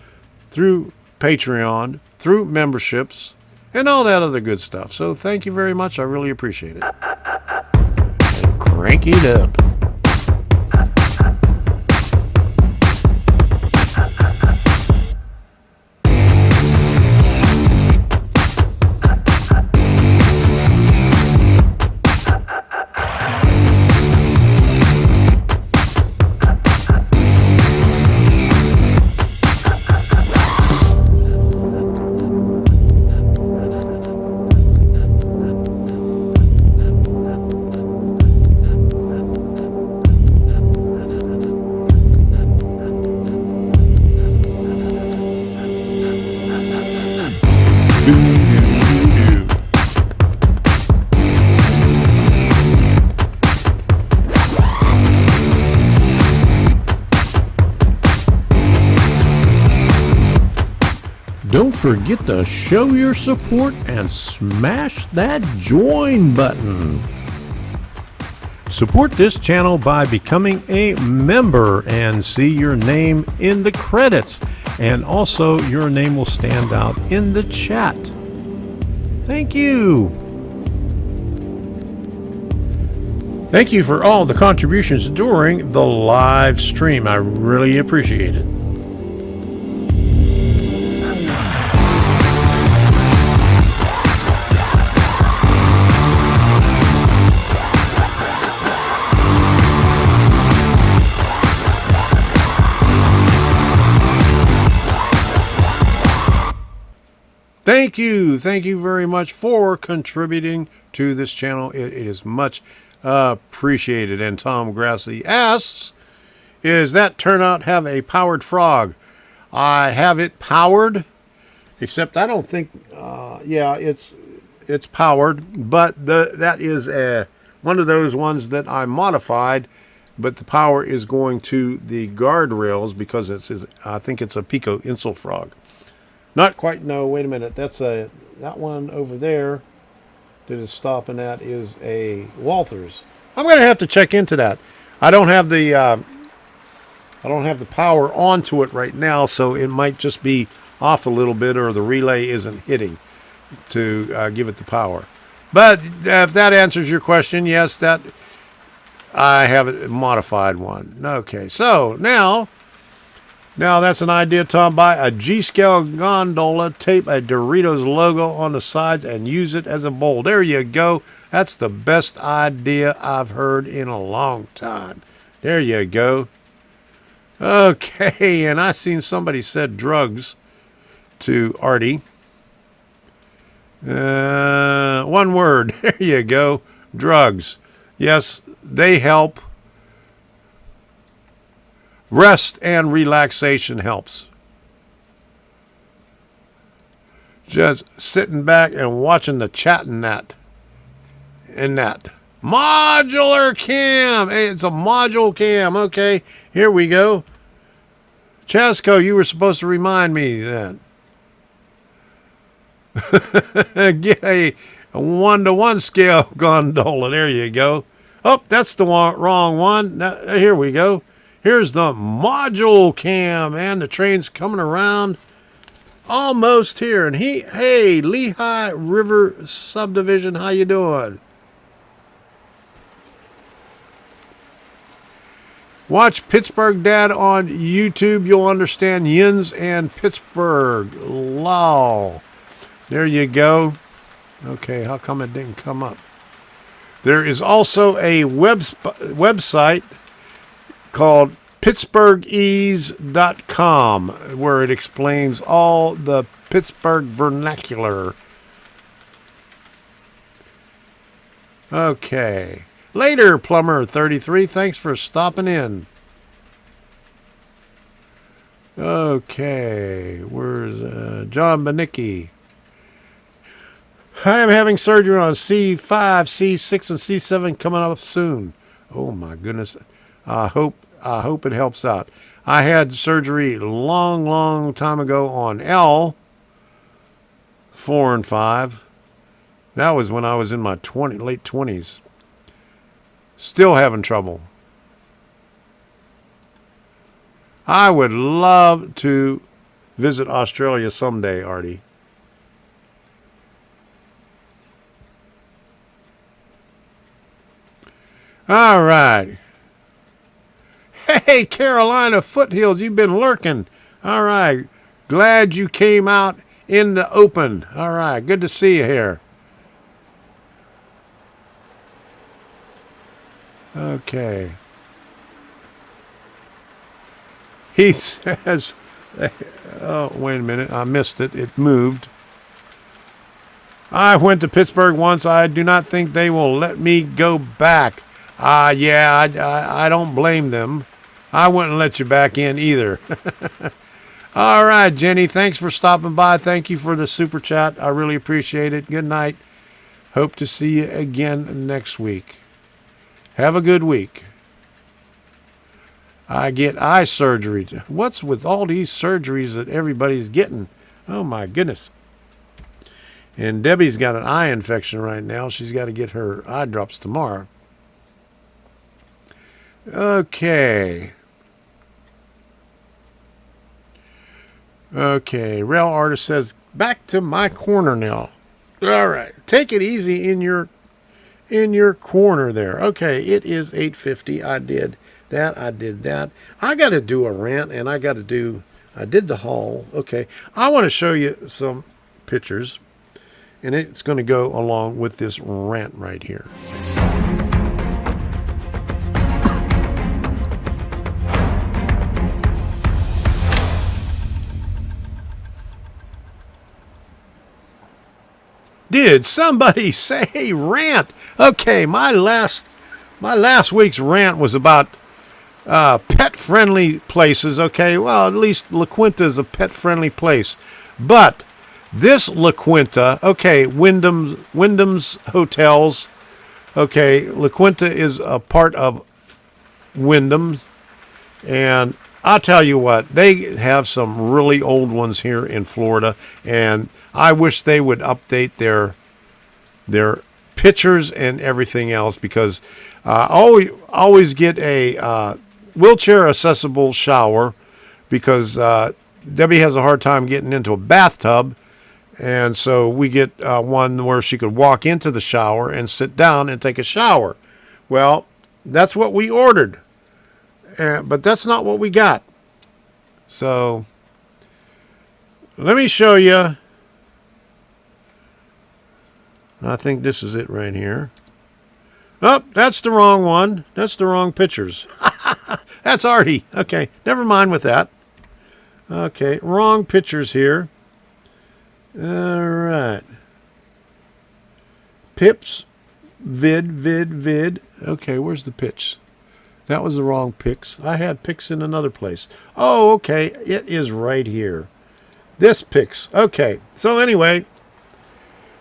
through Patreon, through memberships, and all that other good stuff. So thank you very much. I really appreciate it. And crank it up. Don't forget to show your support and smash that join button. Support this channel by becoming a member and see your name in the credits. And also your name will stand out in the chat. Thank you. Thank you for all the contributions during the live stream. I really appreciate it. Thank you very much for contributing to this channel. It is much appreciated. And Tom Grassley asks, is that turnout have a powered frog? I have it powered, except I don't think, yeah, it's powered, but that is one of those ones that I modified, but the power is going to the guardrails because I think it's a Pico Insel frog. Not quite, no, wait a minute. That one over there that is stopping at is a Walthers. I'm going to have to check into that. I don't have the power onto it right now, so it might just be off a little bit or the relay isn't hitting to give it the power. But if that answers your question, yes, that I have a modified one. Okay, so now that's an idea, Tom. Buy a G-scale gondola, tape a Doritos logo on the sides, and use it as a bowl. There you go. That's the best idea I've heard in a long time. There you go. Okay, and I seen somebody said drugs to Artie. One word. There you go. Drugs. Yes, they help. Rest and relaxation helps. Just sitting back and watching the chat in that. Modular cam. Hey, it's a module cam. Okay, here we go. Chasco, you were supposed to remind me that. Get a 1-to-1 scale gondola. There you go. Oh, that's the wrong one. Now, here we go. Here's the module cam, and the train's coming around. Almost here. And hey, Lehigh River Subdivision, how you doing? Watch Pittsburgh Dad on YouTube. You'll understand Yins and Pittsburgh. Lol. There you go. Okay, how come it didn't come up? There is also a website called PittsburghEase.com where it explains all the Pittsburgh vernacular. Okay. Later, Plumber 33. Thanks for stopping in. Okay. Where's John Benicki? I am having surgery on C5, C6, and C7 coming up soon. Oh my goodness. I hope it helps out. I had surgery long time ago on L 4 and 5. That was when I was in my late 20s. Still having trouble. I would love to visit Australia someday, Artie. All right. Hey, Carolina Foothills, you've been lurking. All right. Glad you came out in the open. All right. Good to see you here. Okay. He says, oh, wait a minute. I missed it. It moved. I went to Pittsburgh once. I do not think they will let me go back. Yeah, I don't blame them. I wouldn't let you back in either. All right, Jenny. Thanks for stopping by. Thank you for the super chat. I really appreciate it. Good night. Hope to see you again next week. Have a good week. I get eye surgery. What's with all these surgeries that everybody's getting? Oh, my goodness. And Debbie's got an eye infection right now. She's got to get her eye drops tomorrow. Okay. Okay. Rail Artist says, back to my corner now. All right. Take it easy in your corner there. Okay, it is 8:50. I did that. I got to do a rant, and I did the haul. Okay, I want to show you some pictures, and it's going to go along with this rant right here. Did somebody say rant? Okay, my last week's rant was about pet-friendly places. Okay, well, at least La Quinta is a pet-friendly place. But this La Quinta, okay, Wyndham's Hotels, okay, La Quinta is a part of Wyndham's. And I'll tell you what, they have some really old ones here in Florida, and I wish they would update their pictures and everything else, because always get a wheelchair accessible shower, because Debbie has a hard time getting into a bathtub, and so we get one where she could walk into the shower and sit down and take a shower. Well, that's what we ordered. But that's not what we got. So let me show you. I think this is it right here. Oh, that's the wrong one. That's the wrong pictures. That's Artie. Okay, never mind with that. Okay, wrong pictures here. All right. Pips. Vid. Okay, where's the pitch? That was the wrong pics. I had pics in another place. Oh, okay. It is right here. This picks. Okay. So anyway,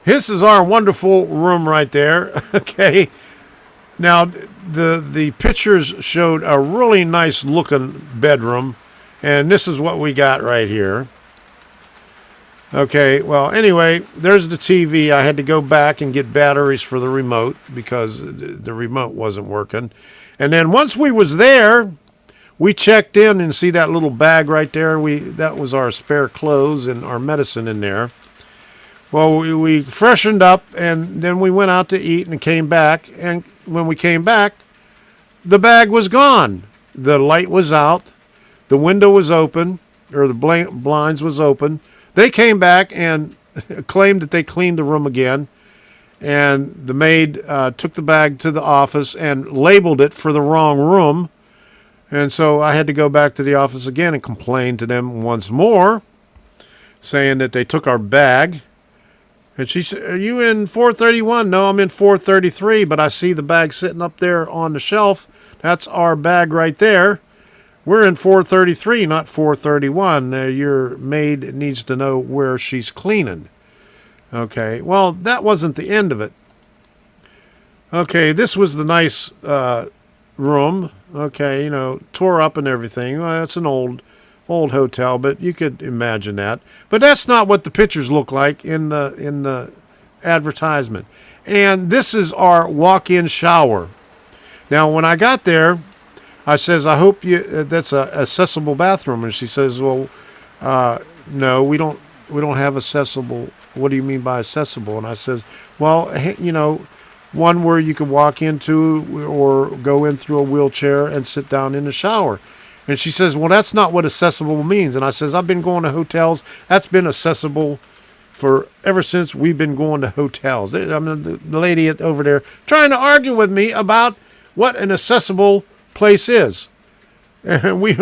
this is our wonderful room right there. Okay. Now, the pictures showed a really nice looking bedroom, and this is what we got right here. Okay, well, anyway, there's the TV. I had to go back and get batteries for the remote because the remote wasn't working. And then once we was there, we checked in and see that little bag right there. That was our spare clothes and our medicine in there. Well, we freshened up, and then we went out to eat and came back. And when we came back, the bag was gone. The light was out. The window was open, or the blinds was open. They came back and claimed that they cleaned the room again. And the maid took the bag to the office and labeled it for the wrong room. And so I had to go back to the office again and complain to them once more, saying that they took our bag. And she said, "Are you in 431? No, I'm in 433, but I see the bag sitting up there on the shelf. That's our bag right there. We're in 433, not 431. Your maid needs to know where she's cleaning." Okay, well, that wasn't the end of it. Okay, this was the nice room. Okay, tore up and everything. Well, it's an old hotel, but you could imagine that. But that's not what the pictures look like in the advertisement. And this is our walk-in shower. Now, when I got there, I says, "I hope that's a accessible bathroom." And she says, "Well, no, we don't have accessible." "What do you mean by accessible?" And I says, "Well, one where you can walk into or go in through a wheelchair and sit down in the shower." And she says, "Well, that's not what accessible means." And I says, "I've been going to hotels. That's been accessible for ever since we've been going to hotels." I mean, the lady over there trying to argue with me about what an accessible place is. And we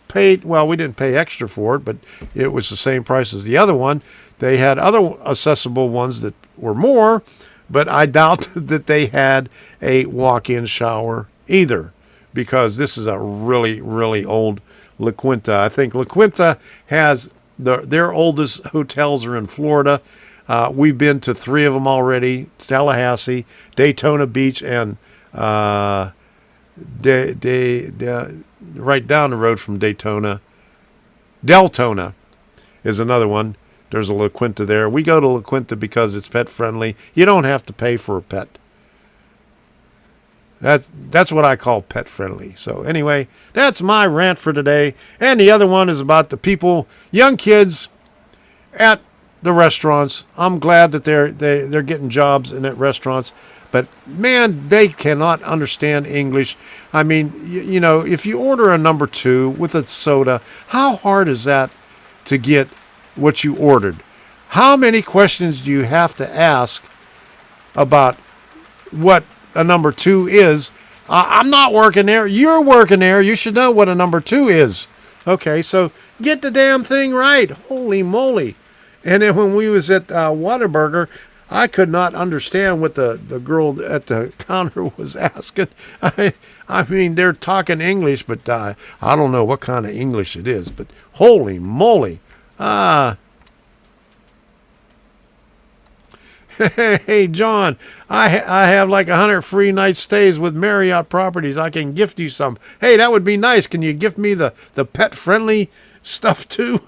paid, well, we didn't pay extra for it, but it was the same price as the other one. They had other accessible ones that were more, but I doubt that they had a walk-in shower either, because this is a really, really old La Quinta. I think La Quinta has their oldest hotels are in Florida. We've been to 3 of them already: Tallahassee, Daytona Beach, and right down the road from Daytona, Deltona is another one. There's a La Quinta there. We go to La Quinta because it's pet friendly. You don't have to pay for a pet. That's what I call pet friendly. So anyway, that's my rant for today. And the other one is about the people, young kids at the restaurants. I'm glad that they're getting jobs in at restaurants, but man, they cannot understand English. I mean, if you order a number 2 with a soda, how hard is that to get what you ordered? How many questions do you have to ask about what a number 2 is? I'm not working there. You're working there. You should know what a number 2 is. Okay, so get the damn thing right. Holy moly. And then when we was at Whataburger, I could not understand what the girl at the counter was asking. I mean, they're talking English, but I don't know what kind of English it is. But holy moly. Hey, John, I have like 100 free night stays with Marriott Properties. I can gift you some. Hey, that would be nice. Can you gift me the pet-friendly stuff too?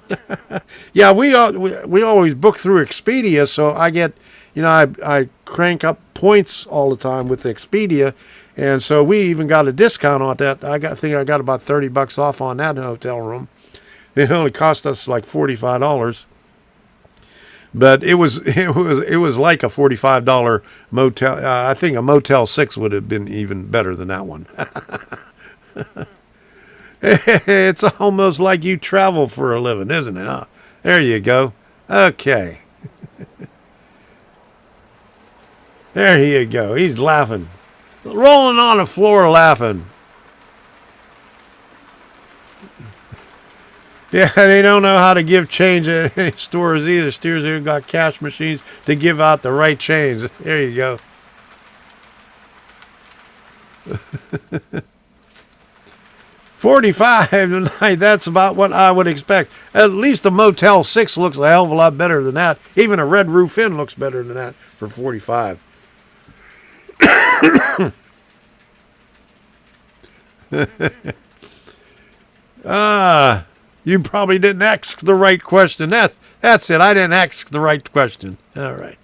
Yeah, we always book through Expedia, so I get, I crank up points all the time with Expedia, and so we even got a discount on that. I think I got about $30 off on that hotel room. It only cost us like $45. But it was like a $45 motel. I think a Motel 6 would have been even better than that one. It's almost like you travel for a living, isn't it? Huh? There you go. Okay. There you go. He's laughing. Rolling on the floor laughing. Yeah, they don't know how to give change at any stores either. Stores here got cash machines to give out the right change. There you go. $45 tonight. That's about what I would expect. At least a Motel 6 looks a hell of a lot better than that. Even a Red Roof Inn looks better than that for $45. You probably didn't ask the right question. That's it. I didn't ask the right question. All right.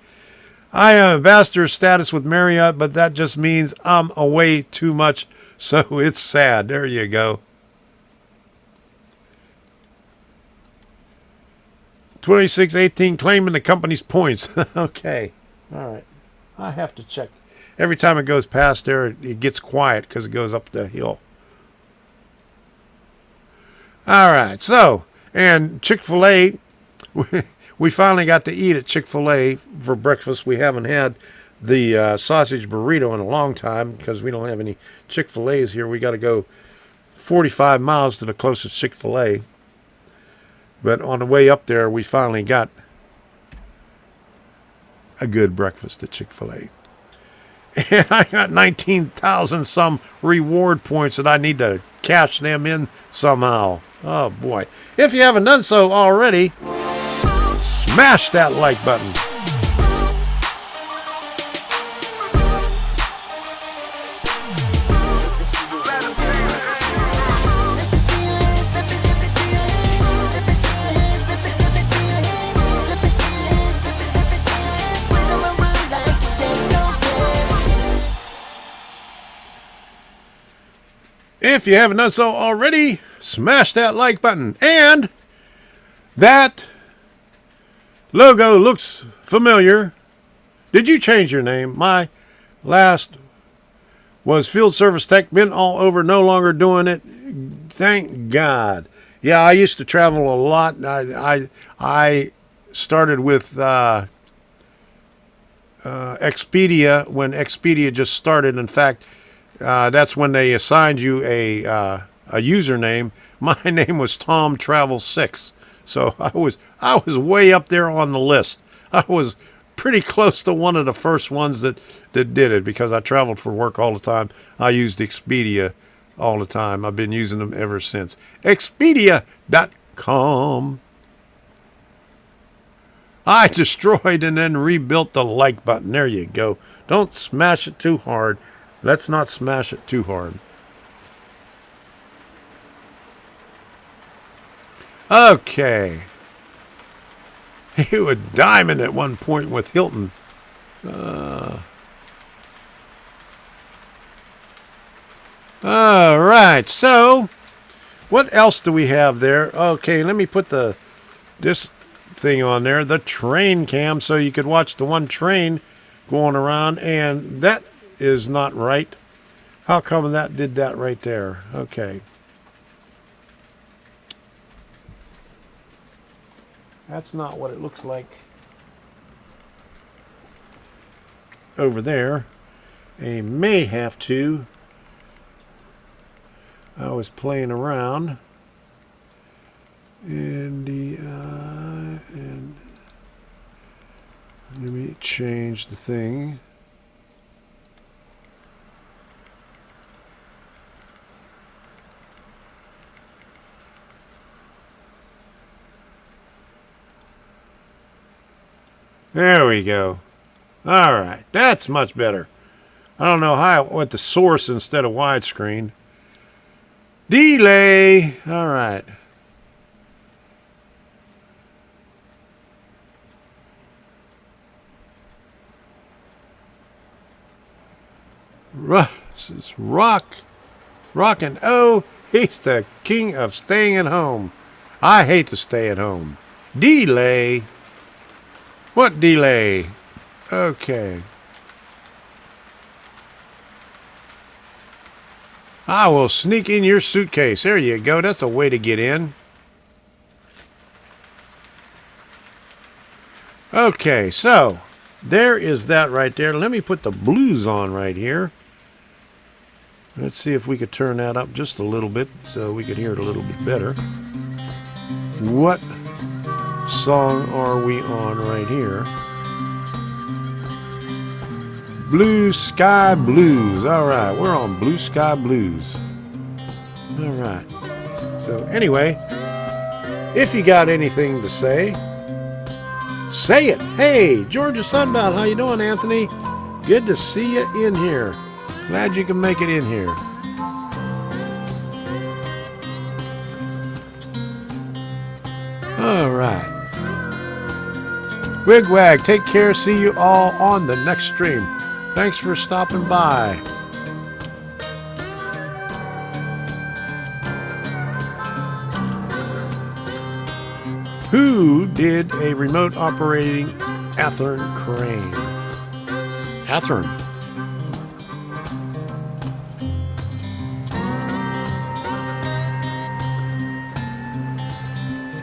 I am ambassador status with Marriott, but that just means I'm away too much, so it's sad. There you go. 2618 claiming the company's points. Okay. All right. I have to check. Every time it goes past there, it gets quiet because it goes up the hill. All right. So, and Chick-fil-A, we finally got to eat at Chick-fil-A for breakfast. We haven't had the sausage burrito in a long time because we don't have any Chick-fil-A's here. We got to go 45 miles to the closest Chick-fil-A. But on the way up there, we finally got a good breakfast at Chick-fil-A. And I got 19,000 some reward points that I need to cash them in somehow. Oh boy. If you haven't done so already, smash that like button. If you haven't done so already, smash that like button. And that logo looks familiar. Did you change your name? My last was Field Service Tech. Been all over, no longer doing it. Thank God. Yeah, I used to travel a lot. I started with Expedia when Expedia just started. In fact, that's when they assigned you a username. My name was Tom Travel 6, so I was way up there on the list. I was pretty close to one of the first ones that did it because I traveled for work all the time. I used Expedia all the time. I've been using them ever since. Expedia.com. I destroyed and then rebuilt the like button. There you go. Don't smash it too hard. Let's not smash it too hard. Okay. He was diamond at one point with Hilton. All right. So, what else do we have there? Okay, let me put this thing on there, the train cam, so you could watch the one train going around, and that is not right. How come that did that right there? Okay. That's not what it looks like over there. I may have to. I was playing around. And let me change the thing. There we go. All right, that's much better. I don't know how I went to source instead of widescreen. Delay. All right. This is rockin'. Oh, he's the king of staying at home. I hate to stay at home. Delay. What delay? Okay. I will sneak in your suitcase. There you go. That's a way to get in. Okay, so there is that right there. Let me put the blues on right here. Let's see if we could turn that up just a little bit so we could hear it a little bit better. What song are we on right here? Blue Sky Blues. All right, we're on Blue Sky Blues. All right. So anyway, if you got anything to say it. Hey, Georgia Sunbelt, how you doing, Anthony? Good to see you in here. Glad you can make it in here. All right. Wigwag, take care. See you all on the next stream. Thanks for stopping by. Who did a remote operating Athearn crane? Athearn.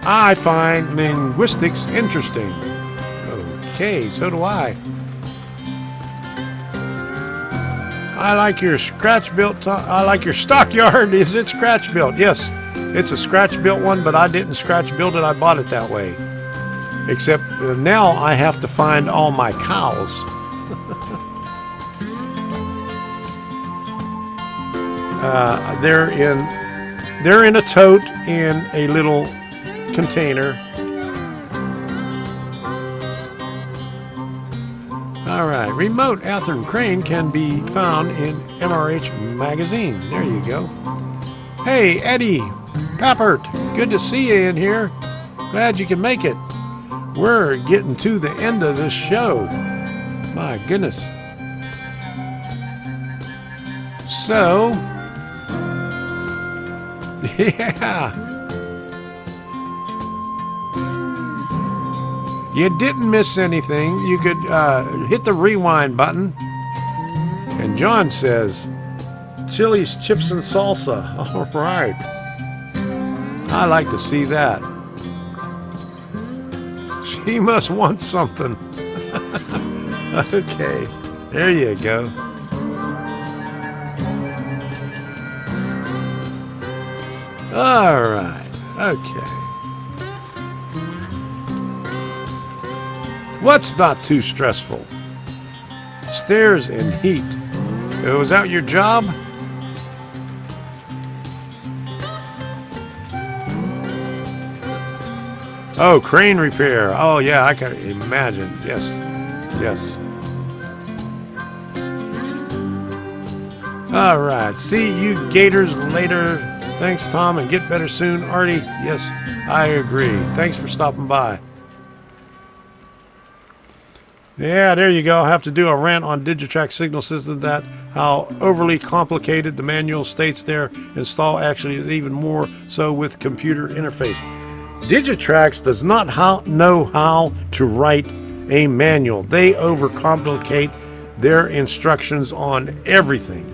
I find linguistics interesting. Okay, so do I. I like your scratch built. I like your stockyard. Is it scratch built? Yes, it's a scratch built one, but I didn't scratch build it. I bought it that way. Except now I have to find all my cows. They're in a tote in a little container. All right, remote Athearn crane can be found in MRH magazine. There you go. Hey, Eddie Pappert, good to see you in here. Glad you can make it. We're getting to the end of this show. My goodness. So, yeah. You didn't miss anything. You could hit the rewind button. And John says, Chili's, chips, and salsa. All right. I like to see that. She must want something. Okay. There you go. All right. Okay. What's not too stressful? Stairs and heat. Was that your job? Oh, crane repair. Oh, yeah, I can imagine. Yes. Yes. All right. See you gators later. Thanks, Tom, and get better soon. Artie, yes, I agree. Thanks for stopping by. Yeah, there you go. I'll have to do a rant on Digitrack signal system, that how overly complicated the manual states their install actually is, even more so with computer interface. Digitrax does not know how to write a manual. They overcomplicate their instructions on everything.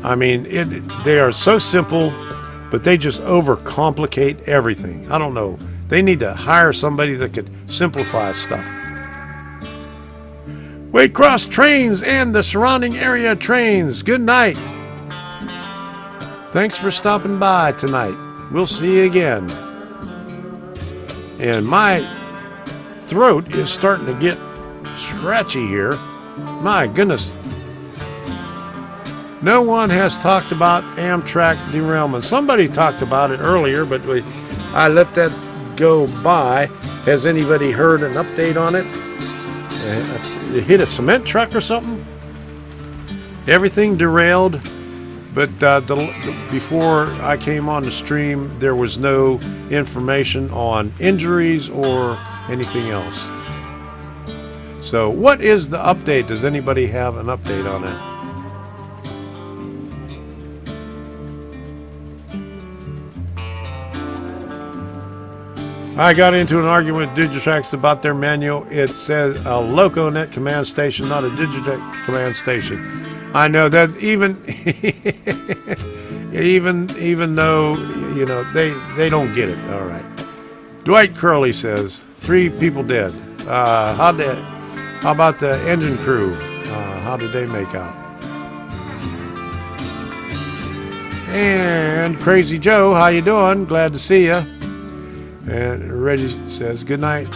I mean, they are so simple, but they just overcomplicate everything. I don't know. They need to hire somebody that could simplify stuff. Waycross trains and the surrounding area trains. Good night. Thanks for stopping by tonight. We'll see you again. And my throat is starting to get scratchy here. My goodness. No one has talked about Amtrak derailment. Somebody talked about it earlier, but I let that go by. Has anybody heard an update on it? It hit a cement truck or something? Everything derailed, but before I came on the stream, there was no information on injuries or anything else. So what is the update? Does anybody have an update on it? I got into an argument with Digitrax about their manual. It says a LocoNet command station, not a Digitrax command station. I know that even though, you know, they don't get it. All right. Dwight Curley says 3 people dead. How about the engine crew? How did they make out? And Crazy Joe, how you doing? Glad to see you. And Reggie says, good night.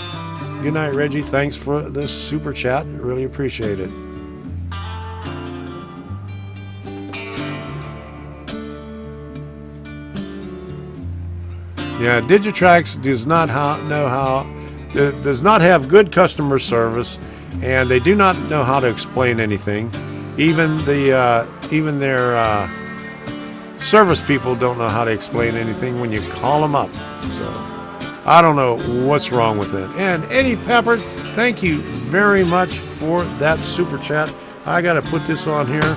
Good night, Reggie. Thanks for this super chat. Really appreciate it. Yeah, Digitrax does not does not have good customer service, and they do not know how to explain anything. Even their service people don't know how to explain anything when you call them up. So I don't know what's wrong with it. And Eddie Pepper, thank you very much for that super chat. I got to put this on here.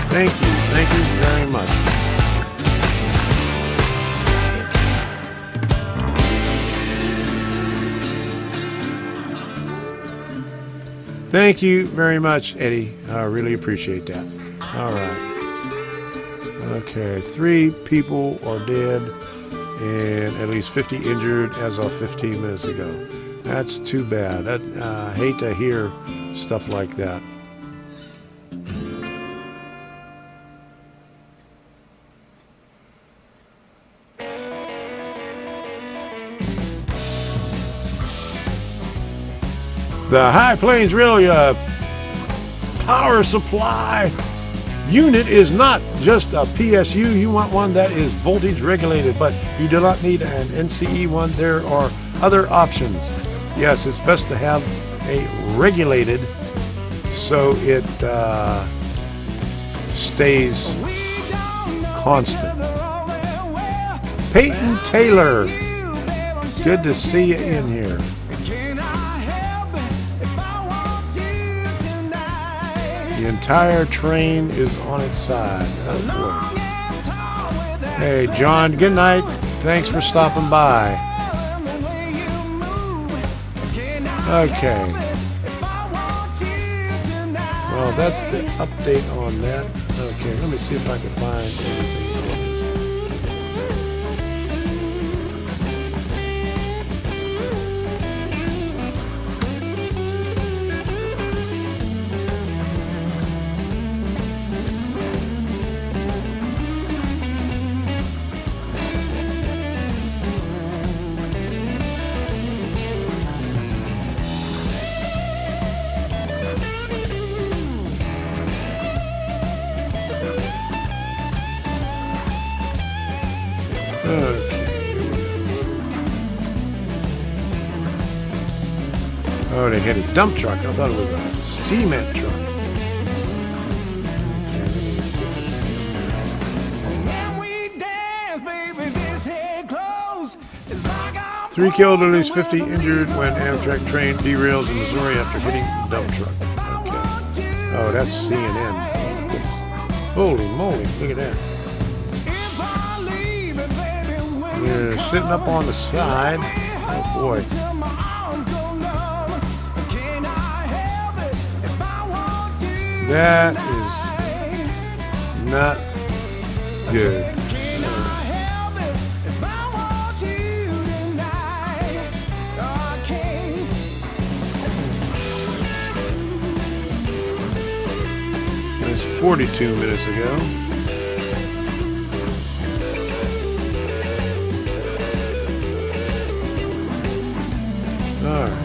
Thank you very much. Thank you very much, Eddie. I really appreciate that. All right. Okay, 3 people are dead and at least 50 injured as of 15 minutes ago. That's too bad. I hate to hear stuff like that. The High Plains Rail power supply unit is not just a PSU. You want one that is voltage regulated, but you do not need an NCE one. There are other options. Yes, it's best to have a regulated so it stays constant. Peyton Taylor, good to see you in here. The entire train is on its side. Oh boy. Hey, John, good night. Thanks for stopping by. Okay. Well, that's the update on that. Okay, let me see if I can find anything on this. Oh, they hit a dump truck. I thought it was a cement truck. 3 killed, at least 50 injured when Amtrak train derails in Missouri after hitting dump truck. Okay. Oh, that's CNN. Holy moly, look at that. You're sitting up on the side. Oh boy. That is not good. That's 42 minutes ago. All right.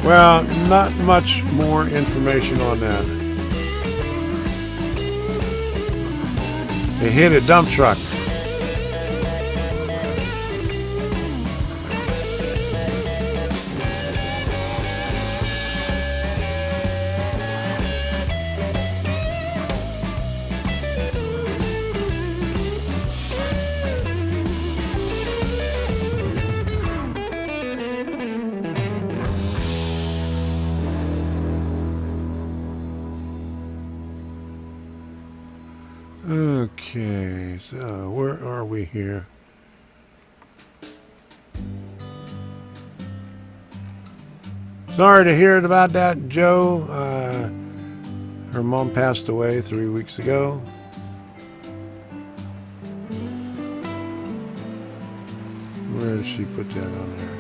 Well, not much more information on that. They hit a dump truck. Okay, so where are we here? Sorry to hear about that, Joe. Her mom passed away 3 weeks ago. Where did she put that on there?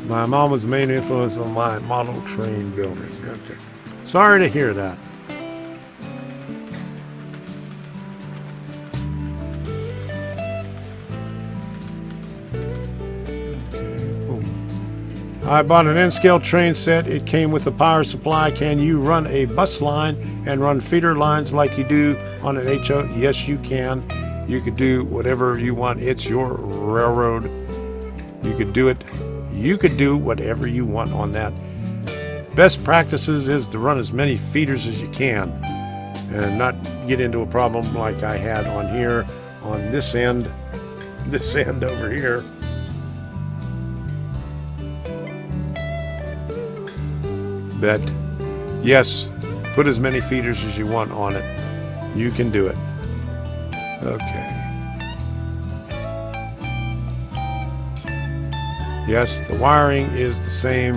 My mom was the main influence on my model train building. Okay. Sorry to hear that. Okay. Boom. I bought an N-scale train set. It came with a power supply. Can you run a bus line and run feeder lines like you do on an HO? Yes, you can. You could do whatever you want. It's your railroad. You could do it. You could do whatever you want on that. Best practices is to run as many feeders as you can and not get into a problem like I had on here, on this end over here. But yes, put as many feeders as you want on it. You can do it. Okay. Yes, the wiring is the same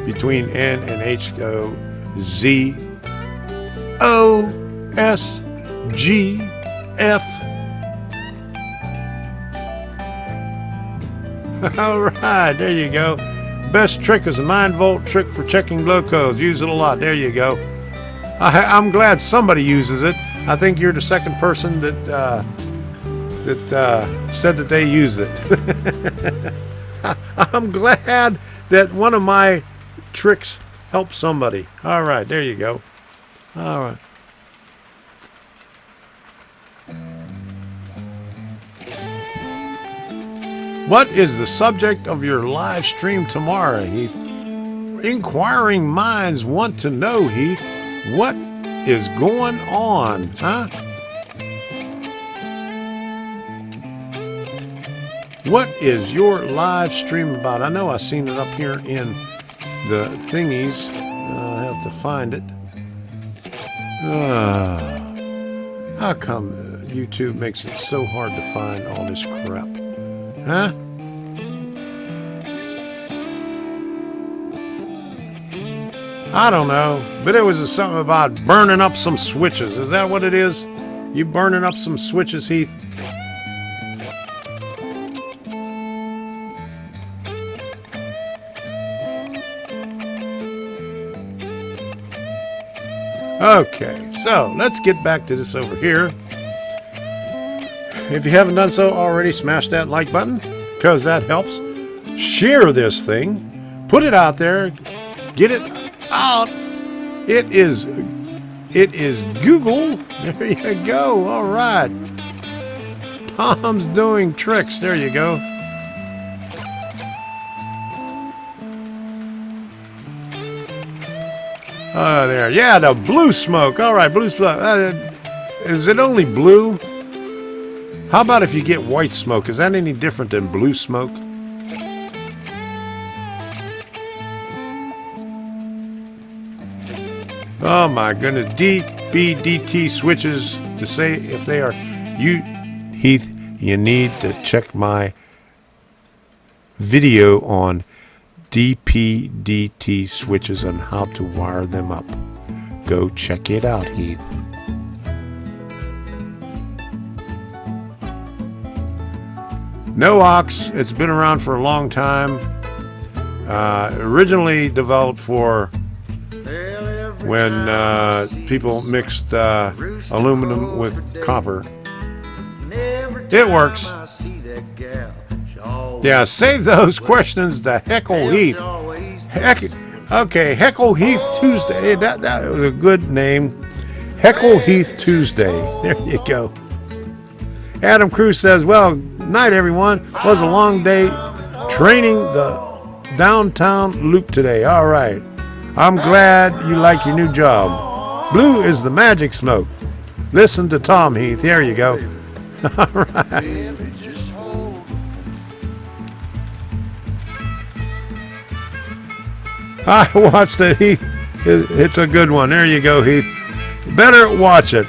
between N and H, O, Z, O, S, G, F. All right, there you go. Best trick is a 9-volt trick for checking blow codes. Use it a lot. There you go. I'm glad somebody uses it. I think you're the second person that said that they used it. I'm glad that one of my tricks helped somebody. All right, there you go. All right. What is the subject of your live stream tomorrow, Heath? Inquiring minds want to know, Heath. What is going on, huh? What is your live stream about? I know I've seen it up here in the thingies. I'll have to find it. How come YouTube makes it so hard to find all this crap? Huh? I don't know, but it was something about burning up some switches. Is that what it is? You burning up some switches, Heath? Okay, so let's get back to this over here. If you haven't done so already, smash that like button, because that helps. Share this thing. Put it out there. Get it out. It is Google. There you go. All right. Tom's doing tricks. There you go. Oh, there. Yeah, the blue smoke. All right, blue smoke. Is it only blue? How about if you get white smoke? Is that any different than blue smoke? Oh my goodness. DBDT switches to say if they are... Heath, you need to check my video on DPDT switches and how to wire them up. Go check it out, Heath. No aux. It's been around for a long time. Originally developed for when people mixed aluminum with copper. It works. Yeah, save those questions to Heckle Heath. Okay, Heckle Heath Tuesday. That was a good name. Heckle Heath Tuesday. There you go. Adam Cruz says, well, night everyone. It was a long day training the downtown loop today. All right. I'm glad you like your new job. Blue is the magic smoke. Listen to Tom, Heath. There you go. All right. I watched it, Heath. It's a good one. There you go, Heath. Better watch it.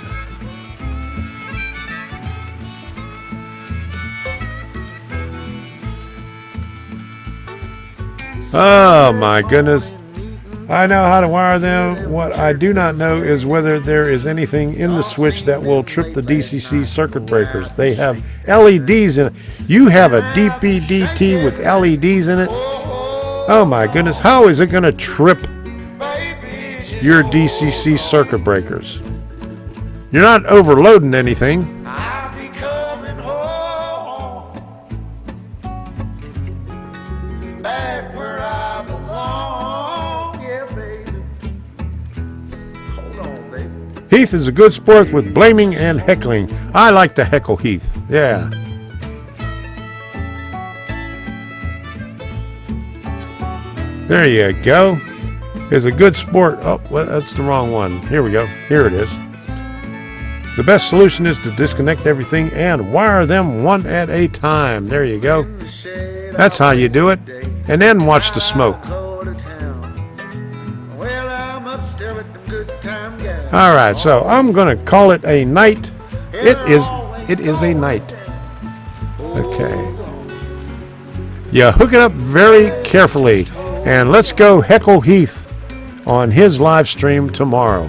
Oh my goodness. I know how to wire them. What I do not know is whether there is anything in the switch that will trip the DCC circuit breakers. They have LEDs in it. You have a DPDT with LEDs in it? Oh my goodness. How is it going to trip your DCC circuit breakers? You're not overloading anything. Heath is a good sport with blaming and heckling. I like to heckle Heath. Yeah. There you go. Is a good sport. Oh, well, that's the wrong one. Here we go. Here it is. The best solution is to disconnect everything and wire them one at a time. There you go. That's how you do it. And then watch the smoke. All right, so I'm going to call it a night. It is a night. Okay. You hook it up very carefully. And let's go heckle Heath on his live stream tomorrow.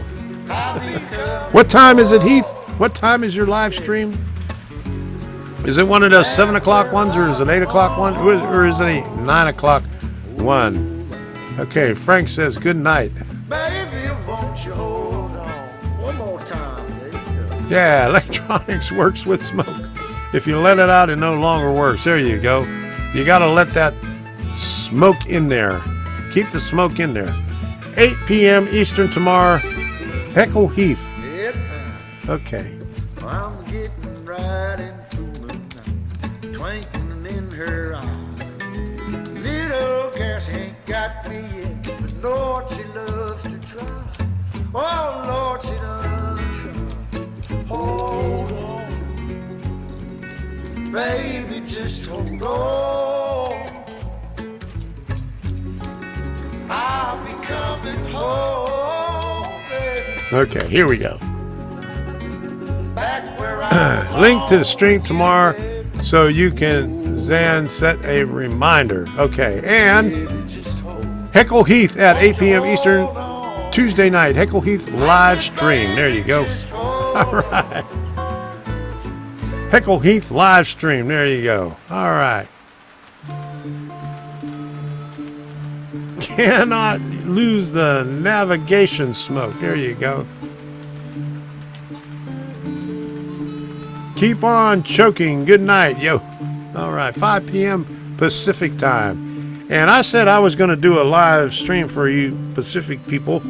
What time is it, Heath? What time is your live stream? Is it one of those 7 o'clock ones, or is it 8 o'clock one, or is it a 9 o'clock one? Okay, Frank says good night. Baby, won't you hold on one more time, baby? Yeah, electronics works with smoke. If you let it out, it no longer works. There you go. You got to let that smoke in there. Keep the smoke in there. 8 p.m. Eastern tomorrow. Heckle Heath. Okay. I'm getting right into moonlight, twinkling in her eye. Little Cassie ain't got me yet, but Lord, she loves to try. Oh, Lord, she done try. Hold on, baby, just hold on. I'll be coming home, baby. Okay, here we go. Back where I Link to the stream tomorrow so you can set a reminder. Okay, and Heckle Heath at 8 p.m. Eastern Tuesday night. Heckle Heath live stream. There you go. All right. Heckle Heath live stream. There you go. All right. Cannot lose the navigation smoke. There you go. Keep on choking. Good night, yo. All right, 5 p.m. Pacific time. And I said I was going to do a live stream for you Pacific people,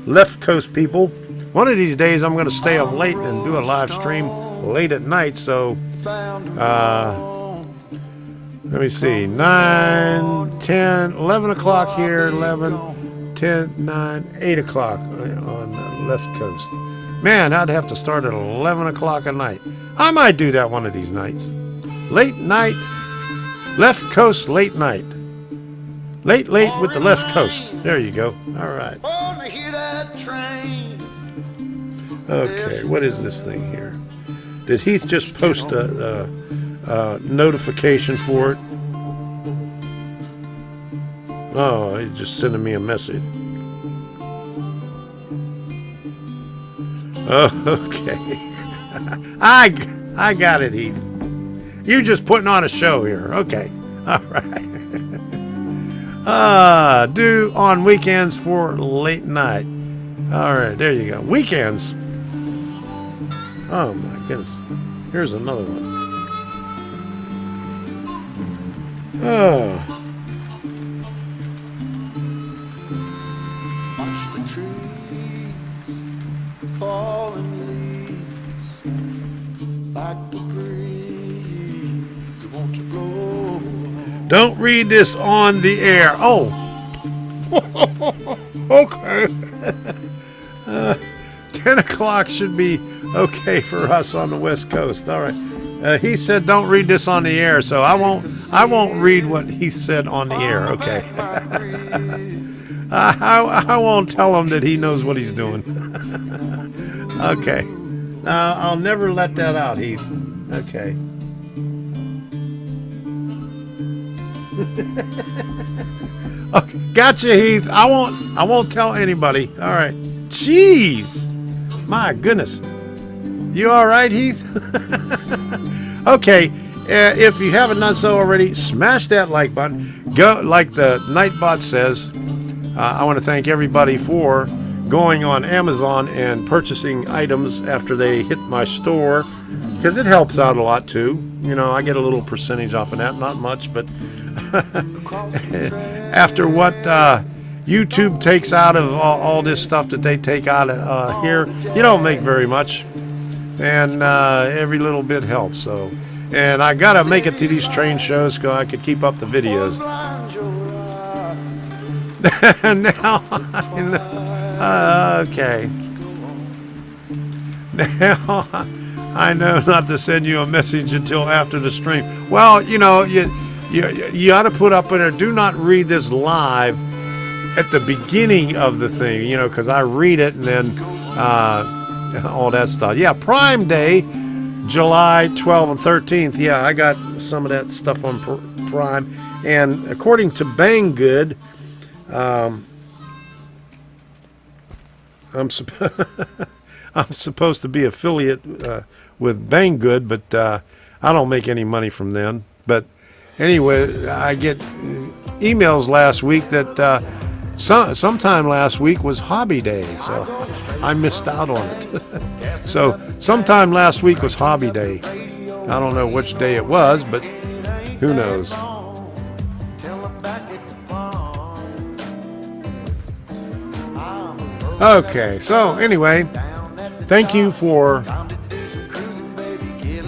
left coast people. One of these days I'm going to stay up late and do a live stream late at night. So, let me see, 9, 10, 11 o'clock here, 11, 10, 9, 8 o'clock on the left coast. Man, I'd have to start at 11 o'clock at night. I might do that one of these nights. Late night, left coast, late night. Late with the left coast. There you go. All right. wanna hear that train. Okay, what is this thing here? Did Heath just post a notification for it? Oh, he's just sending me a message. Oh, okay. I got it, Heath. You're just putting on a show here. Okay. All right. Do on weekends for late night. All right, there you go. Weekends. Oh, my goodness. Here's another one. Oh. Watch the trees falling leaves like the breeze. Won't you blow? Don't read this on the air. Oh. Okay. 10 o'clock should be okay for us on the West Coast. All right. He said don't read this on the air, so I won't read what he said on the air. Okay. I won't tell him that he knows what he's doing. Okay. I'll never let that out, Heath. Okay. Okay, gotcha, Heath. I won't tell anybody. All right. Jeez. My goodness. You all right, Heath? Okay. If you haven't done so already, smash that like button. Go, like the Nightbot says. I want to thank everybody for going on Amazon and purchasing items after they hit my store, because it helps out a lot too. You know, I get a little percentage off of that, not much, but after what YouTube takes out of all this stuff that they take out of here, you don't make very much. And every little bit helps. So, and I got to make it to these train shows so I could keep up the videos. Now, okay. Now, I know not to send you a message until after the stream. Well, you know, you ought to put up in there, do not read this live at the beginning of the thing, you know, because I read it and then all that stuff. Yeah, Prime Day, July 12th and 13th. Yeah, I got some of that stuff on Prime. And according to Banggood, I'm supposed to be affiliate with Banggood, but I don't make any money from them. But anyway, I get emails last week that sometime last week was Hobby Day, so I missed out on it. So sometime last week was Hobby Day. I don't know which day it was, but who knows. Okay, so anyway, thank you for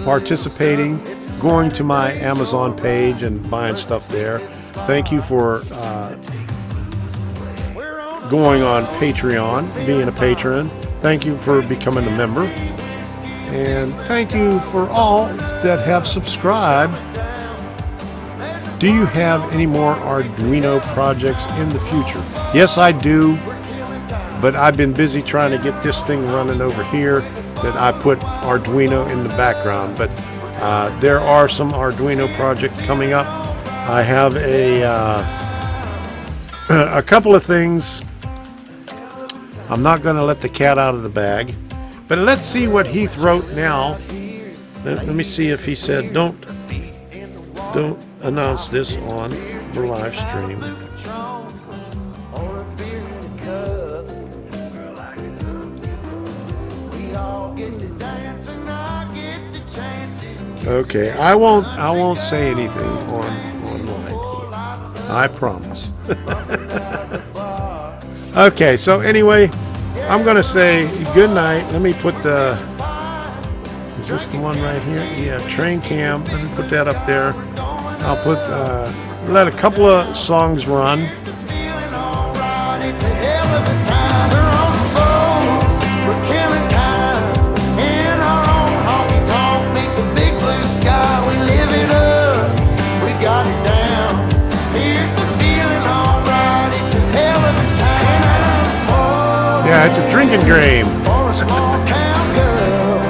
participating, going to my Amazon page and buying stuff there. Thank you for going on Patreon, being a patron. Thank you for becoming a member. And thank you for all that have subscribed. Do you have any more Arduino projects in the future? Yes, I do. But I've been busy trying to get this thing running over here that I put Arduino in the background. But there are some Arduino projects coming up. I have a couple of things. I'm not going to let the cat out of the bag. But let's see what Heath wrote now. Let me see if he said, don't announce this on the live stream. Okay, I won't say anything online. I promise. Okay, so anyway, I'm gonna say good night. Let me put the. Is this the one right here? Yeah, train cam. Let me put that up there. I'll put let a couple of songs run. Yeah, it's a drinking game. For a small town girl,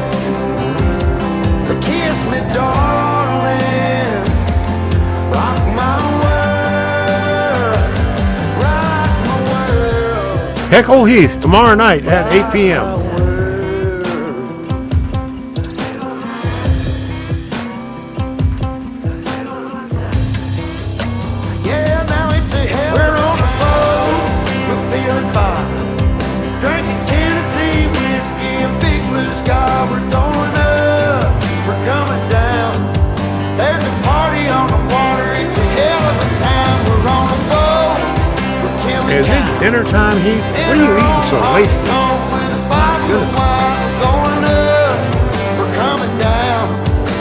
so kiss me, darling. Rock my world. Heckle Heath tomorrow night at 8 p.m. Yeah, now it's a hell. We're on a boat, we're feeling fine. Drinking Tennessee whiskey, a big blue sky. We're going up, we're coming down. There's a party on the water, it's a hell of a time. We're on a boat, we're killing Is it time. dinner time, Heath? What are you eating so late for?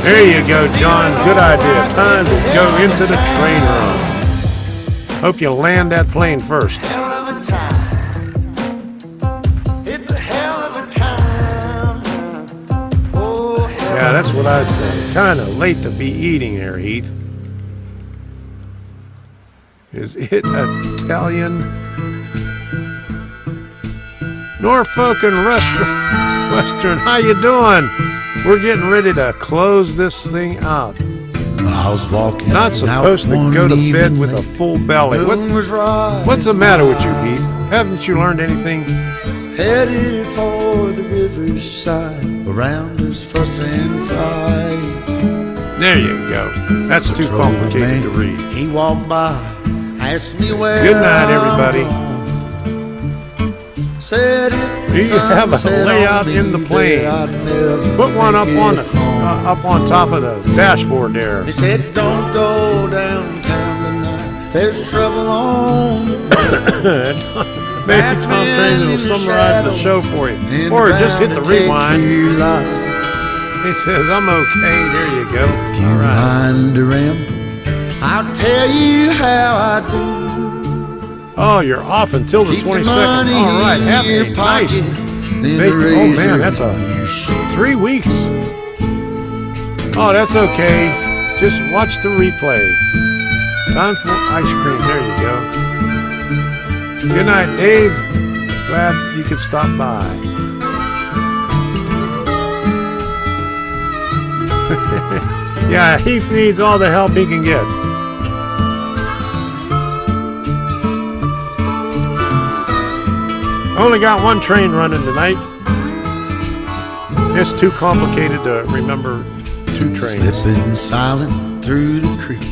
There you go, John. Good idea. Time to go into the train run. Hope you land that plane first. Hell of a time. It's a hell of a time. Oh, hell Yeah, that's what I said. Kind of late to be eating there, Heath. Is it Italian? Norfolk and Western, how you doing? We're getting ready to close this thing out. I was walking. Not supposed to go to bed with a full belly. What's the matter with you, Heath? Haven't you learned anything? Headed for the riverside, around us fuss and fight. There you go. That's too complicated to read. He walked by, asked me where. Good night, everybody. Said if Do you have a layout in the plane? Put one up on top of the dashboard there. He said, don't go downtown tonight. there's trouble on the road. Maybe Tom Trains will summarize the show for you. Or just hit the rewind. He says, I'm okay. There you go. All right. Mind to ramble, I'll tell you how I do. Oh, you're off until the Keep your 22nd. money All right. in Have a your nice pocket, then vacation. Oh, raise man, her that's you should. 3 weeks. Oh, that's okay. Just watch the replay. Time for ice cream. There you go. Good night, Dave. Glad you could stop by. Yeah, Heath needs all the help he can get. Only got one train running tonight. It's too complicated to remember 2 trains. Slipping silent through the creek,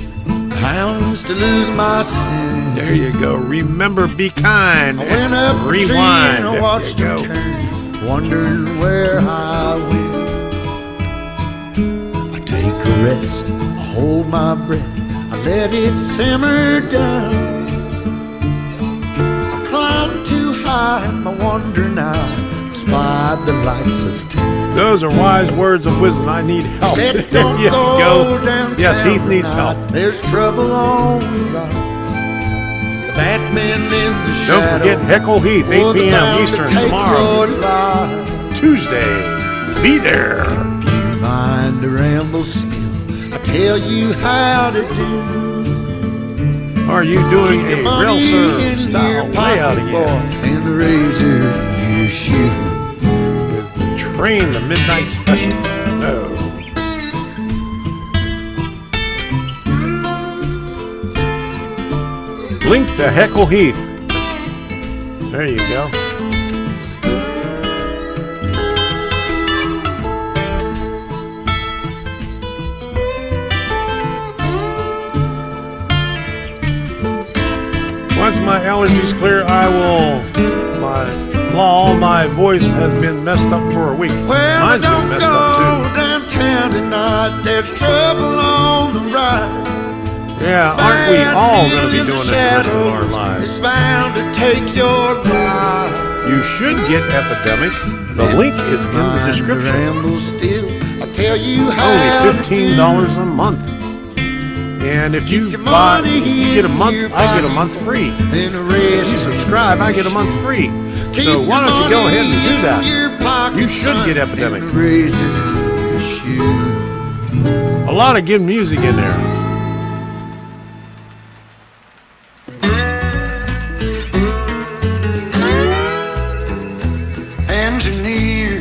hounds to lose my sin. There you go. Remember, be kind. I went up a tree Rewind. and I There watched you her go. turn, wondering where I went. I take a rest, I hold my breath, I let it simmer down. I climb too high in my wandering eye, spied the lights of town. Those are wise words of wisdom. I need help. Said, There don't you go go. downtown Yes, Heath needs tonight. help. There's trouble on the rise. The Batman in the Don't shadow. forget Heckle Heath, 8 p.m. Eastern tomorrow. Tuesday. Be there. If you mind to ramble still, I tell you how to do. Are you doing Keep a your rail money serve in style your layout pocket, again? boy, and the razor you shoot. Is the train the midnight special? No. Link to Heckle Heath. There you go. Once my allergies clear, I will. My voice has been messed up for a week. Well, Mine's been don't messed go up downtown tonight. There's trouble on the rise. too. Yeah, aren't we all going to be doing that the rest of our lives? It's bound to take your life. You should get Epidemic. The link is in the description. Ramble still, I tell you how Only $15 a month. And if you buy, you get a month, I get a month free. If you subscribe, I get a month free. So why don't you go ahead and do that? You should get Epidemic. A lot of good music in there. Engineer,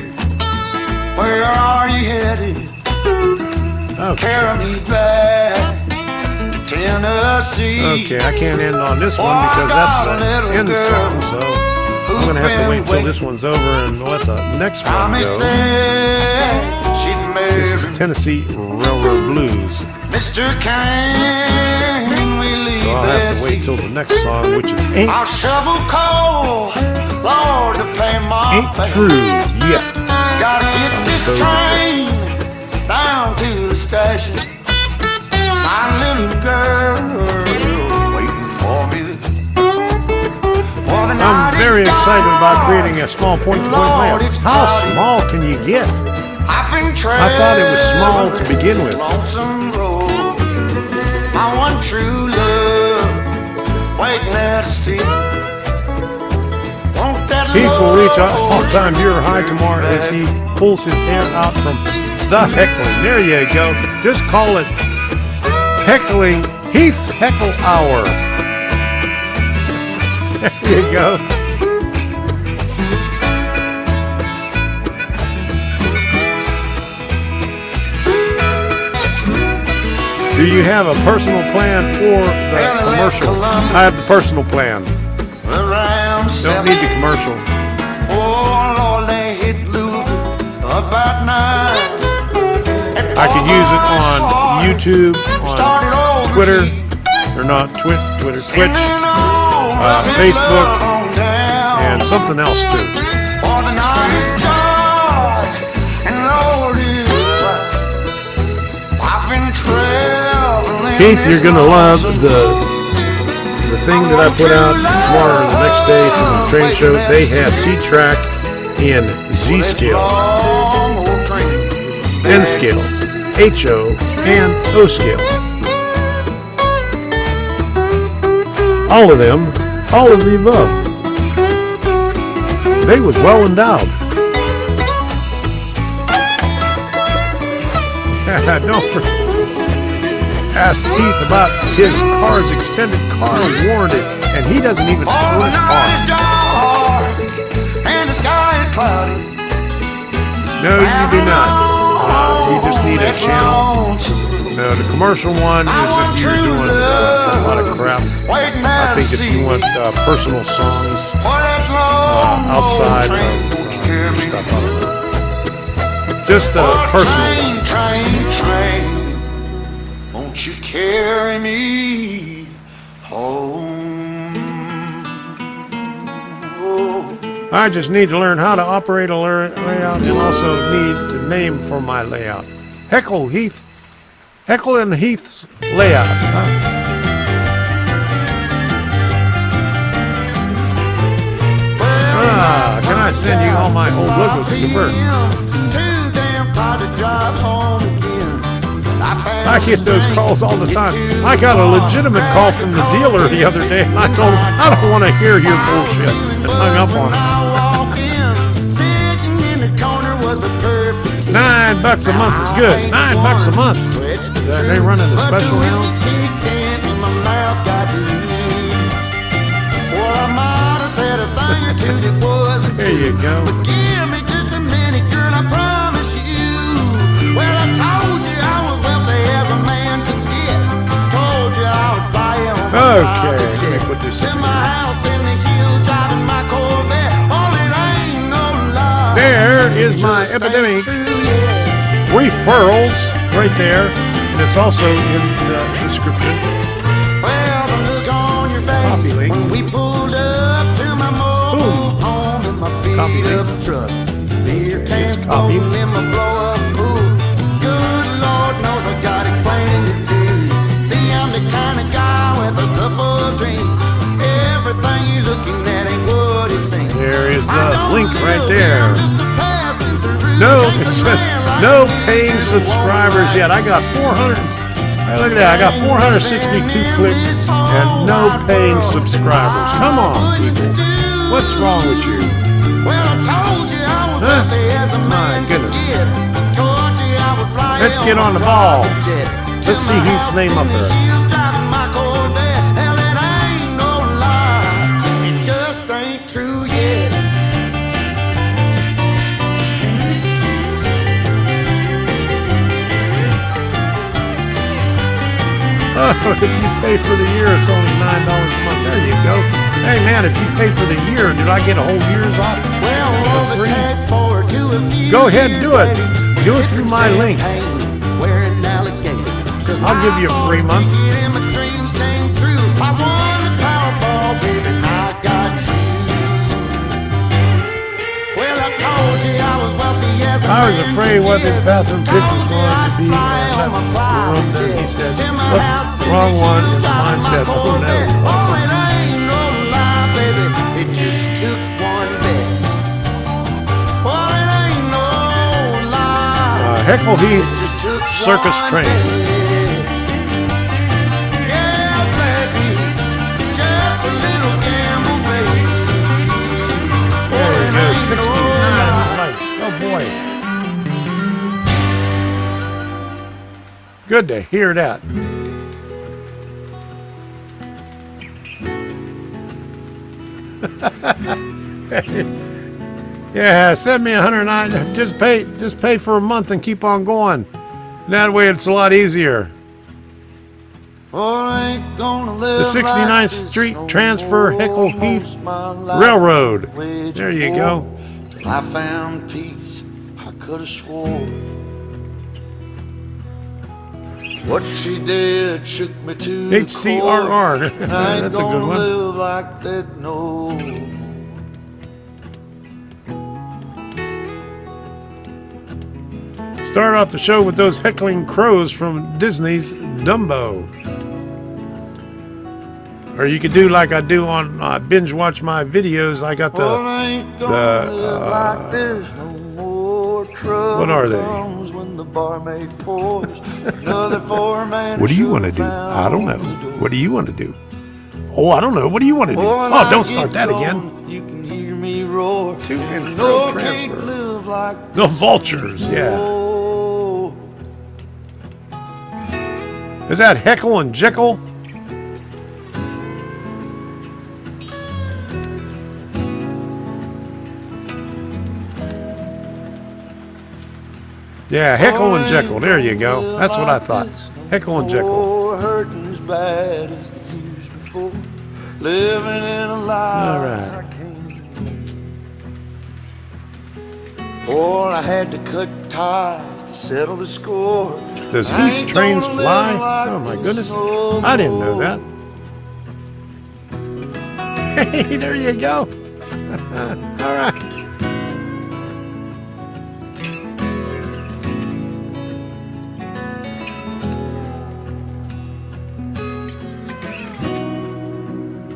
where are you headed? Okay. Carry me back to Tennessee. Okay, I can't end on this one because that's the end song, so I'm going to have to wait till this one's over and let the next one Promised go. that she'd This marry is Tennessee Railroad Blues. Mr. Can we leave So I'll have this to wait till the next song, which is Ain't, I'll shovel coal, Lord, to pay my ain't fare. True Yet. Gotta get this train down to the station. My little girl waiting for me. Well, the I'm night very is excited about dark. creating a small point-to-point Lord, layout. it's How cloudy. small can you get? I've been I thought it was small to begin with. Lonesome road, my one true love, waiting at sea. Won't that Heath will reach an Lord all-time viewer high bring me tomorrow as back? he pulls his hair out from the heckling. There you go. Just call it Heckling, Heath's Heckle Hour. There you go. Do you have a personal plan or the commercial? I have the personal plan. Around Don't need the commercial. Oh Lord, they hit Louisville about 9. I could use it on YouTube, on Twitter, or not Twitter, Twitch, Facebook, and something else too. For the night is dark and Lord is bright. I've been traveling Keith, this you're gonna love lonesome the the thing that I put out tomorrow, the next day from the train show, they have T-Track in Z scale, N scale, HO, and O scale. All of them, all of the above. They was well endowed. Don't forget. Asked Heath about his car's extended car warranty, and he doesn't even own a car. And the sky is cloudy. No, you do not. You just need a channel. No, the commercial one is if you're doing a lot of crap. I think if you want personal songs outside of stuff, I don't know. Just personal ones. Train. Won't you carry me home? Oh. I just need to learn how to operate a layout and also need to name for my layout. Heckle and Heath's layout. Huh? Can I send you all my old logos to convert? Too damn tired to drive home again. I get those calls all the time. I got a legitimate call from the dealer the other day, and I told him, I don't want to hear your bullshit, and hung up on him. $9 a month is good. $9 a month. They running a special now. There you go. Give me just a minute, girl, I promise you. Well, I told you I was wealthy as a man could get. Told you I would fly on my private jet. To my house in the hills, driving my Corvette. Oh, it ain't no lie. There is my epidemic referrals right there, and it's also in the description. Well, the look on your face when we pulled up to my mobile home in my beat-up truck. Beer cans floating in my blow-up pool. Good Lord knows I've got explaining to do. See, I'm the kind of guy with a couple of dreams. Everything you're looking at ain't what it seems. There is the link right there. No, it says no paying subscribers yet. I got 400. Hey, look at that. I got 462 clicks and no paying subscribers. Come on, people. What's wrong with you? Huh? My goodness. Let's get on the ball. Let's see Heath's name up there. Oh, if you pay for the year, it's only $9 a month. There you go. Hey, man, if you pay for the year, did I get a whole year's off? For free? Go ahead and do it. Do it through my link. I'll give you a free month. I was afraid what the bathroom pictures going to be. Then he said, what's the wrong one? And mine said, oh, no. It just took one bit. Well, it ain't no lie. Heckle Heath Circus Train. Yeah, baby, just a little gamble, baby. There you go, 69 likes. Oh boy. Good to hear that. Yeah, send me $109. Just pay for a month and keep on going. That way it's a lot easier. The 69th Street Transfer Heckle Heath Railroad. There you go. I found peace, I could have swore. What she did shook me to HCRR. the core. That's a good one. Live like that, no. Start off the show with those heckling crows from Disney's Dumbo. Or you could do like I do on binge watch my videos. I got the what are they? What do you want to do? I don't know. What do you want to do? Oh, I don't know. What do you want to do? Oh, don't start that again. You can hear me roar. To and fro transfer. The vultures, yeah. Is that Heckle and Jekyll? Yeah, Heckle and Jekyll. There you go. That's what I thought. Heckle and Jekyll. Hurting as bad as the years before. Living in a lie. All right. Or I had to cut ties to settle the score. Does Heath trains fly? Oh my goodness. I didn't know that. Hey, there you go. All right.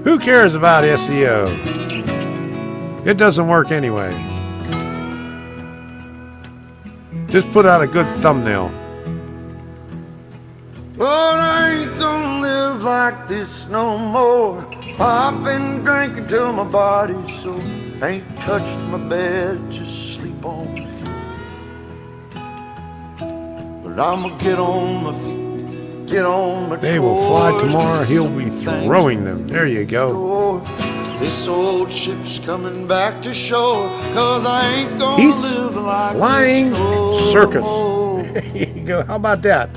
Who cares about SEO? It doesn't work anyway. Just put out a good thumbnail. Lord, I ain't gonna live like this no more. I've been drinking till my body's sore. Ain't touched my bed, just sleep on the floor. But I'ma get on my feet. Get on my They will fly tomorrow. He'll be throwing them. There you go. This old ship's coming back to shore. Cause I ain't gonna Heath's live like flying this no circus. more. There you go. How about that?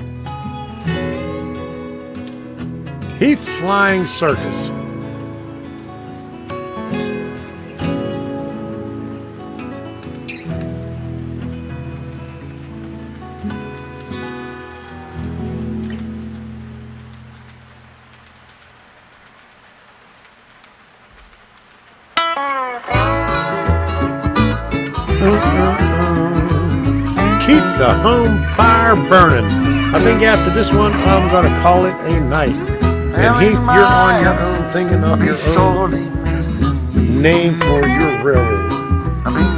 Heath's flying circus. Keep the home fire burning. I think after this one, I'm going to call it a night. And Heath, you're on your own, thinking of your own name for your railroad.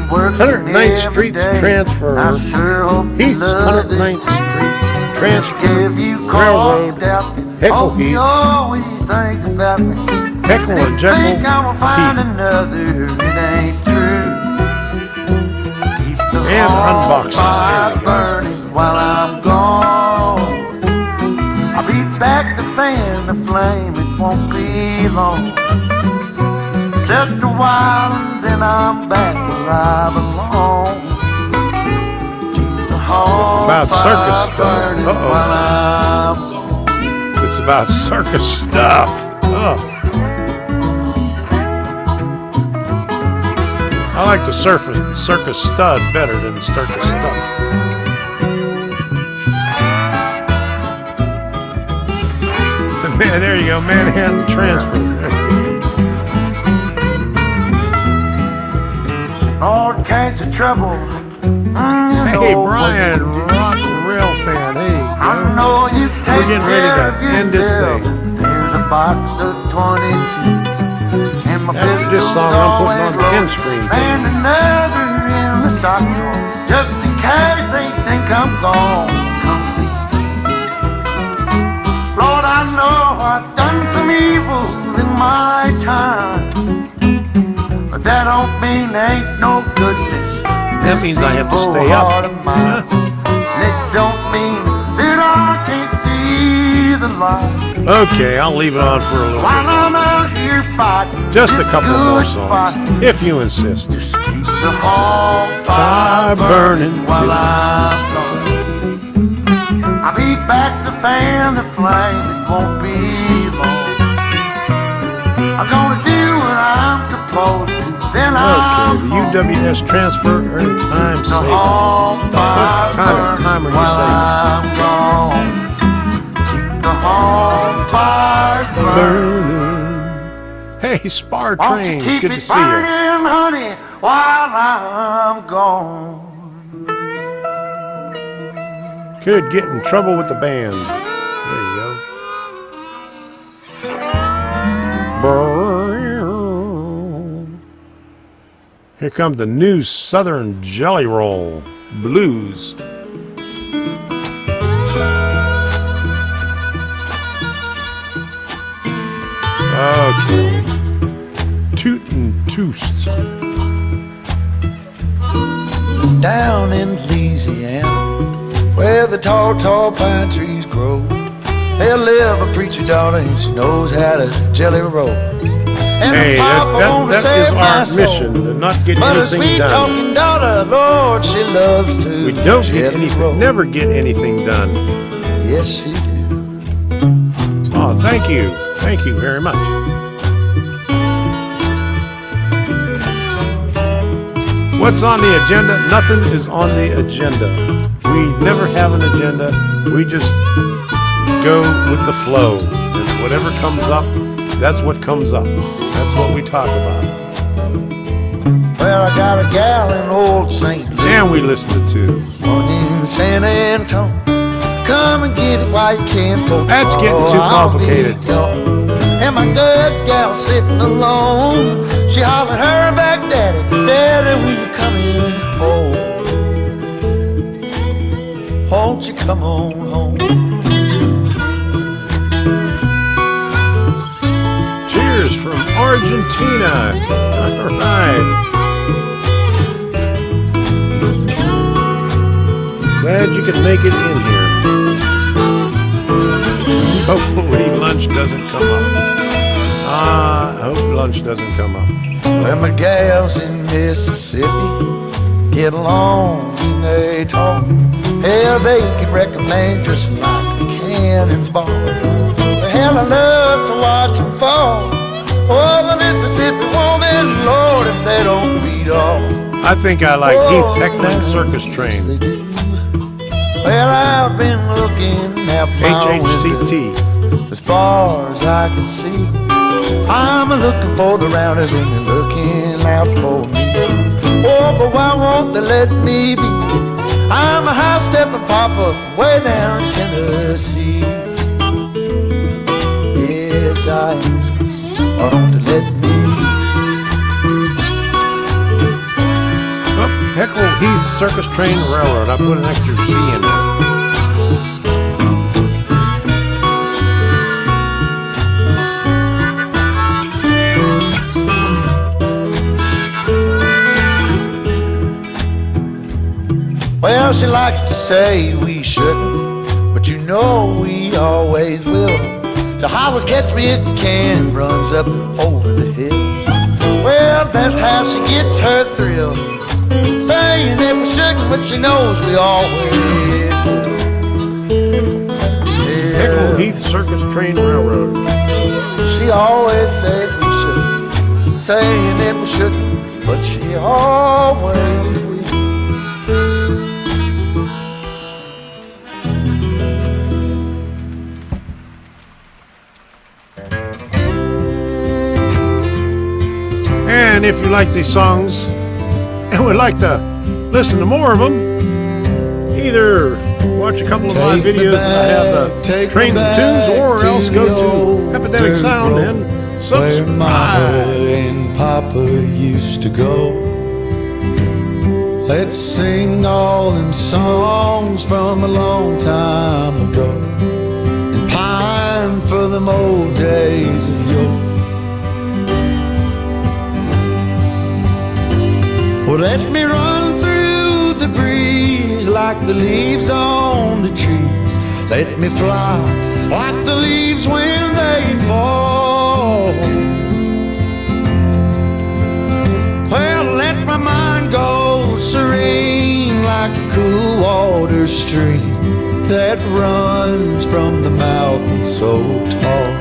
109th Street transfer. Heath's 109th Street transfer railroad. Heckle Heath. Heckle and Jekyll Heath. And unboxing. Burning while I'm gone. I'll be back to fan the flame. It won't be long. Just a while and then I'm back where I belong. Keep the home about circus stuff. burning while I'm gone. It's about circus stuff. Oh. I like the circus stud better than the circus stuff. Man, there you go, Manhattan transfer. All kinds of trouble. Hey, Brian, rock rail fan. Hey, I know you take we're getting ready care to of end this yourself. thing. There's a box of 22. And my After this pistol's song, I'm putting always on the end loaded. screen. And another in the sock drawer, just in case they think I'm gone. Lord, I know I've done some evil in my time, but that don't mean there ain't no goodness. That means I have to stay up. It don't mean that I can't see the light. Okay, I'll leave it on for a little While bit. I'm out here fighting Just a this couple more good songs, fight, if you insist. just keep the home Fire fire burning burning while I'm gone. I'll be back to fan the flame. It won't be long. I'm gonna do what I'm supposed to. Then Okay, I'm the UWS transfer earned time the saver. home fire What kind of burning time are you while saving? I'm gone. Keep the home fire burning. Hey, Spar Won't you Trains, keep good to it see you. burning, honey, while I'm gone. Could get in trouble with the band. There you go. Here comes the new Southern Jelly Roll Blues. Okay. Tootin' Toosts. Down in Louisiana, where the tall, tall pine trees grow, there live a preacher daughter and she knows how to jelly roll. And Hey, Papa won't that save is my our soul, mission, to not get but a anything sweet done. talking daughter, Lord, she loves to We don't get jelly anything, roll. never get anything done. Yes, she do. Oh, thank you. Thank you very much. What's on the agenda? Nothing is on the agenda. We never have an agenda. We just go with the flow. And whatever comes up, that's what comes up. That's what we talk about. Well, I got a gal in old St. Louis, And we listen to. one in San Antonio. Come and get it while you can, folks. That's getting too complicated. And my good gal sitting alone, she hollered her back, Daddy, Daddy, will you come in home? Won't you come on home? Cheers from Argentina. All right. Glad you could make it in here. Hopefully lunch doesn't come up. I hope lunch doesn't come up. Well, my gals in Mississippi get along and they talk. Hell, they can recommend just like a cannonball. Hell, I love to watch them fall. Oh, the Mississippi woman, Lord, if they don't beat all. I think I like Heath's Heckling Circus Train. They do. Well, I've been looking at my window HHCT. as far as I can see. I'm looking for the rounders and they're looking out for me. Oh, but why won't they let me be? I'm a high-stepping papa from way down in Tennessee. Yes, I am. Why don't they let me be? Oh, Heckle Heath Circus Train Railroad. I put an extra C in there. Well, she likes to say we shouldn't, but you know we always will. The hollers catch me if you can, runs up over the hills. Well, that's how she gets her thrill, saying that we shouldn't, but she knows we always will. Heckle Heath Circus Train Railroad. She always says we shouldn't, saying that we shouldn't, but she always will. And if you like these songs and would like to listen to more of them, either watch a couple of my videos that I have the Trains and Tunes, or else go to Epidemic Sound and where Mama subscribe. and Papa used to go. Let's sing all them songs from a long time ago and pine for them old days of yore. Well, let me run through the breeze like the leaves on the trees. Let me fly like the leaves when they fall. Well, let my mind go serene like a cool water stream that runs from the mountain so tall.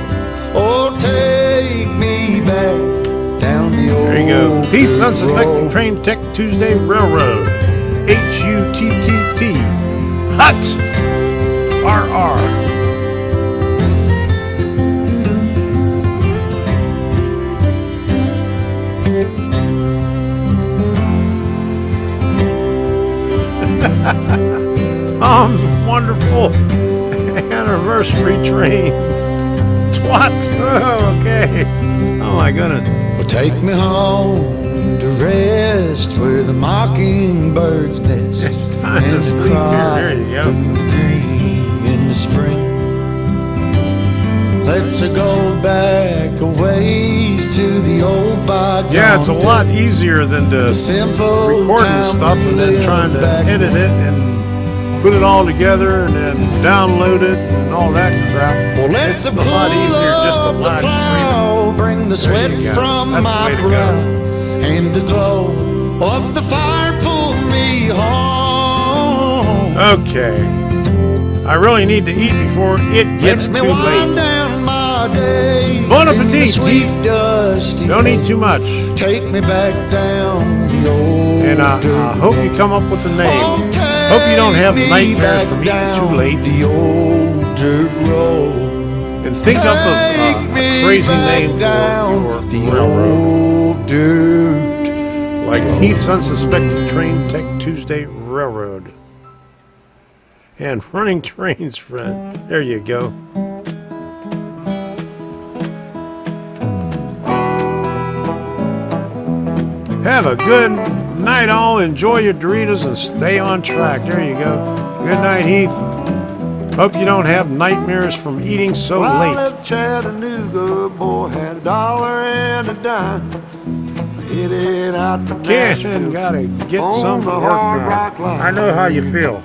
Oh, take me back down the old There you go. Heath Unsuspecting road. Train Tech Tuesday Railroad. HUTTT. Hut. RR. Tom's wonderful anniversary train. Twat. Oh, okay. Oh my goodness. Well, take me home to rest where the mockingbirds nest It's time to and sleep the here. cry There you go. through the green in the spring. Let's go back a ways to the old bygone Yeah, it's a lot easier than to simple recording time stuff we and then lived trying to back edit it and put it all together and then download it and all that crap. Well, let It's the a lot pull easier just to of the live stream plow bring the There sweat you go. from That's the my way to go. brow, and the glow of the fire pull me home. it. Okay. I really need to eat before it gets Let me too wind late. down my day Bon in the appetit, sweet Keith. dusty Don't eat too much. Take me back down the old And I dirt hope you come up with a name. Oh, Hope you don't have take me nightmares back from eating down too late. the old dirt road. And think up of Take a me crazy back name down for the your railroad. old dirt. Like Heath's Unsuspected Train Tech Tuesday Railroad. And Running Trains, friend. There you go. Have a good night, all. Enjoy your Doritos and stay on track. There you go. Good night, Heath. Hope you don't have nightmares from eating so Well, I late. left Chattanooga, boy, had $1 and a dime. Headed out for Ken, Nashville. gotta get on some the work Hard Rock done. Line. I know how you feel.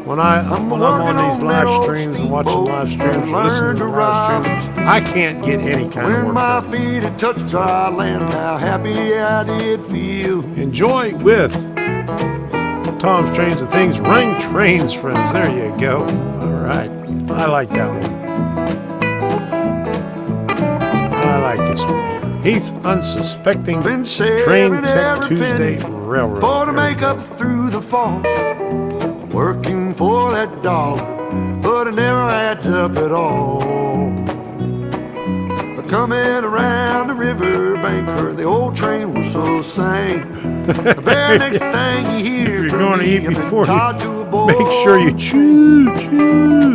When I'm working on these on live that old streams and watching steamboat live streams, and and learn listening to to live ride. streams, I can't get any kind of When work my done. feet had touched dry land, how happy I did feel. Enjoy with Tom's Trains and Things, Running Trains, friends. There you go. All right. I like that one. I like this one here. He's Unsuspecting Been Train saving Tech every Tuesday penny Railroad. for to There you make go. up through the fall. Working for that dollar, but it never adds up at all. But coming around the river bank where the old train was so sane. The very next thing you hear If you're from going to me, eat I've been before tied to a you, boy. make sure you chew.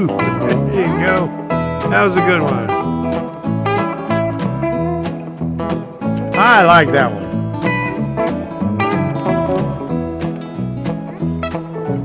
There you go. That was a good one. I like that one.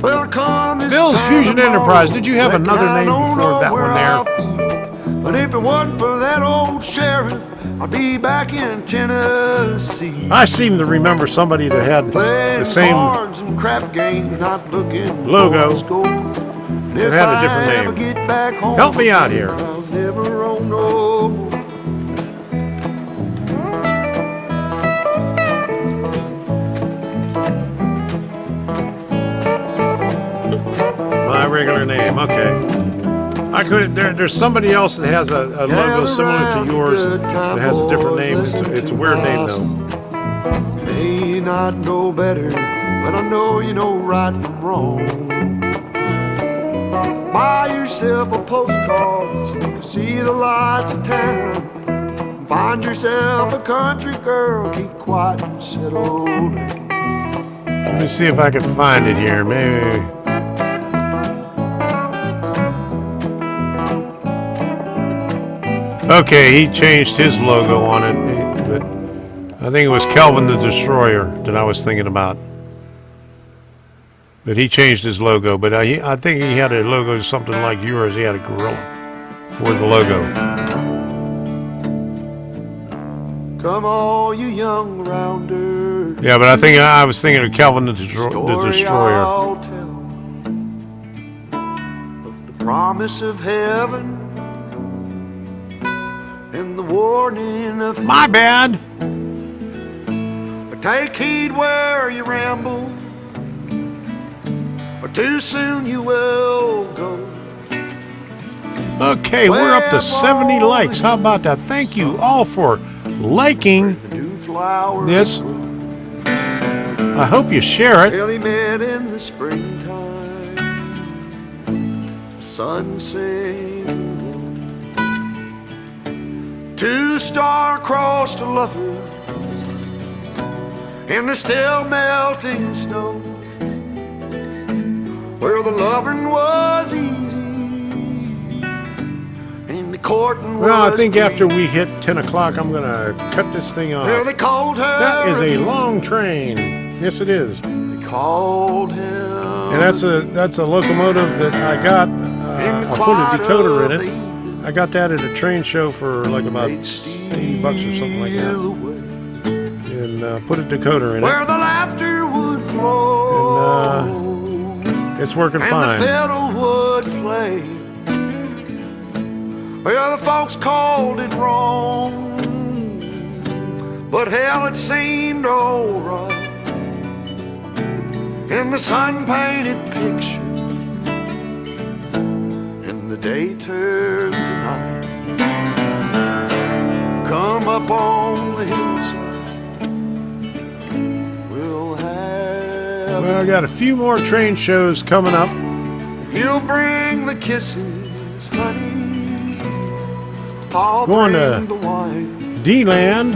Well, come this Bill's time Fusion tomorrow, Enterprise. Did you have reckon another I name don't before know that where one there? I'll be. But if it wasn't for that old sheriff, I'd be back in Tennessee. I seem to remember somebody that had Playing the same. cards and crap games, not looking Logo. for a score. And It if had a different I name. ever get back home, Help me out here. I'll never roam no more. My regular name. Okay. I could. There's somebody else that has a logo similar to yours that has a different name. It's a weird name though. May not know better, but I know you know right from wrong. Buy yourself a postcard so you can see the lights of town. Find yourself a country girl, keep quiet and settle down. Let me see if I can find it here. Maybe. Okay, he changed his logo on it, but I think it was Kelvin the Destroyer that I was thinking about. But he changed his logo. But I think he had a logo something like yours. He had a gorilla for the logo. Come all you young rounders. Yeah, but I think I was thinking of Kelvin the Story Destroyer. I'll tell of the promise of heaven and the warning of My bad. But take heed where you ramble, or too soon you will go. Okay, we're up to 70 likes. How about that? Thank you all for liking The new flowers this. I hope you share it. really met in the springtime, sun singing, two star-crossed lovers in the still melting snow, where the loving was easy and the courting Well, I was think green. after we hit 10 o'clock, I'm going to cut this thing off. Well, they called her. That is a long train. Yes, it is. They called him. And that's a locomotive that I got. I put a decoder in it. I got that at a train show for like about $80 or something like that. And put a decoder in Where it. the laughter would flow. And it's working and fine. the fiddle would play. Well, the folks called it wrong, but hell, it seemed alright. In the sun-painted picture, and the day turned to night. Come up on the hillside, we'll have. Well, I got a few more train shows coming up. You'll bring the kisses, honey. I'll Going bring to the wine. D-Land,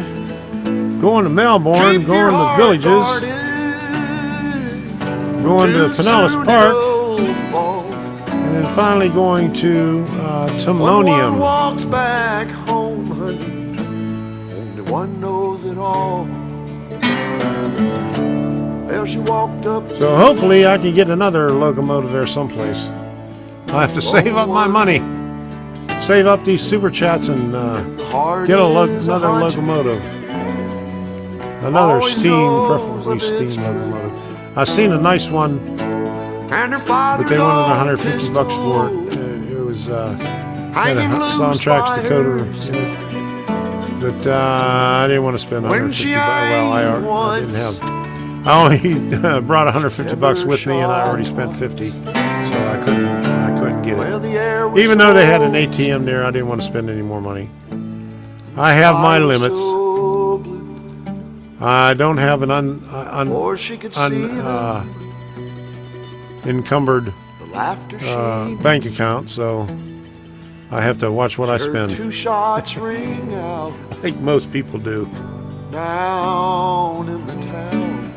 going to Melbourne, Keep your going to heart Villages, guarded. going to Too Pinellas soon Park, it'll fall. and then finally going to When one Timonium. walks back home, honey, only one knows it all. Well, she walked up. So hopefully I can get another locomotive there someplace. I'll have to save up my money, save up these super chats, and Hard get is another hard locomotive. Another Always steam, knows preferably of its steam locomotive. I've seen a nice one, and her father. but they wanted $150 for it. It was had a Soundtracks decoder in it. But I didn't want to spend When $150. she Well, I didn't have. I only brought $150 with me, and I already spent $50, so I couldn't get Well, it. the air was Even though they had an so ATM there, I didn't want to spend any more money. I have my limits. so blue, I don't have an for she could see encumbered the laughter she bank account, so I have to watch what I heard spend, 2 shots ring out like most people do. down in the town.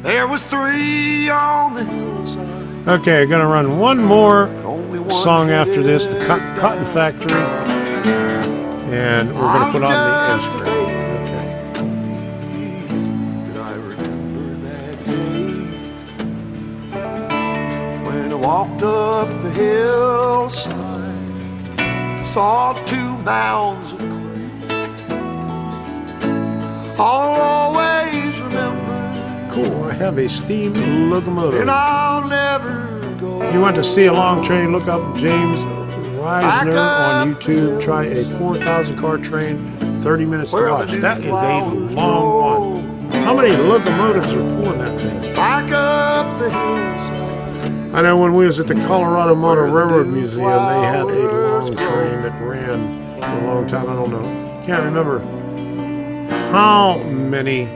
There was 3 on the hillside. Okay, I'm gonna run one more Only one song after this, the headed Cotton down. Factory, and we're gonna put on the end screen. Okay. Did I remember that day when I walked up the hillside, saw 2 mounds of clay. I'll always remember, Cool. I have a steam locomotive. and I'll never go. You want to see a long train? Look up James Reisner on YouTube. Try a 4,000 car train, 30 minutes to Where the watch. new That is a flowers long one. How many locomotives are pulling that thing? Back up the hillside. I know when we was at the Colorado Motor Where the Railroad new Museum, they had a flowers long grow. train that ran for a long time. I don't know. Can't remember how many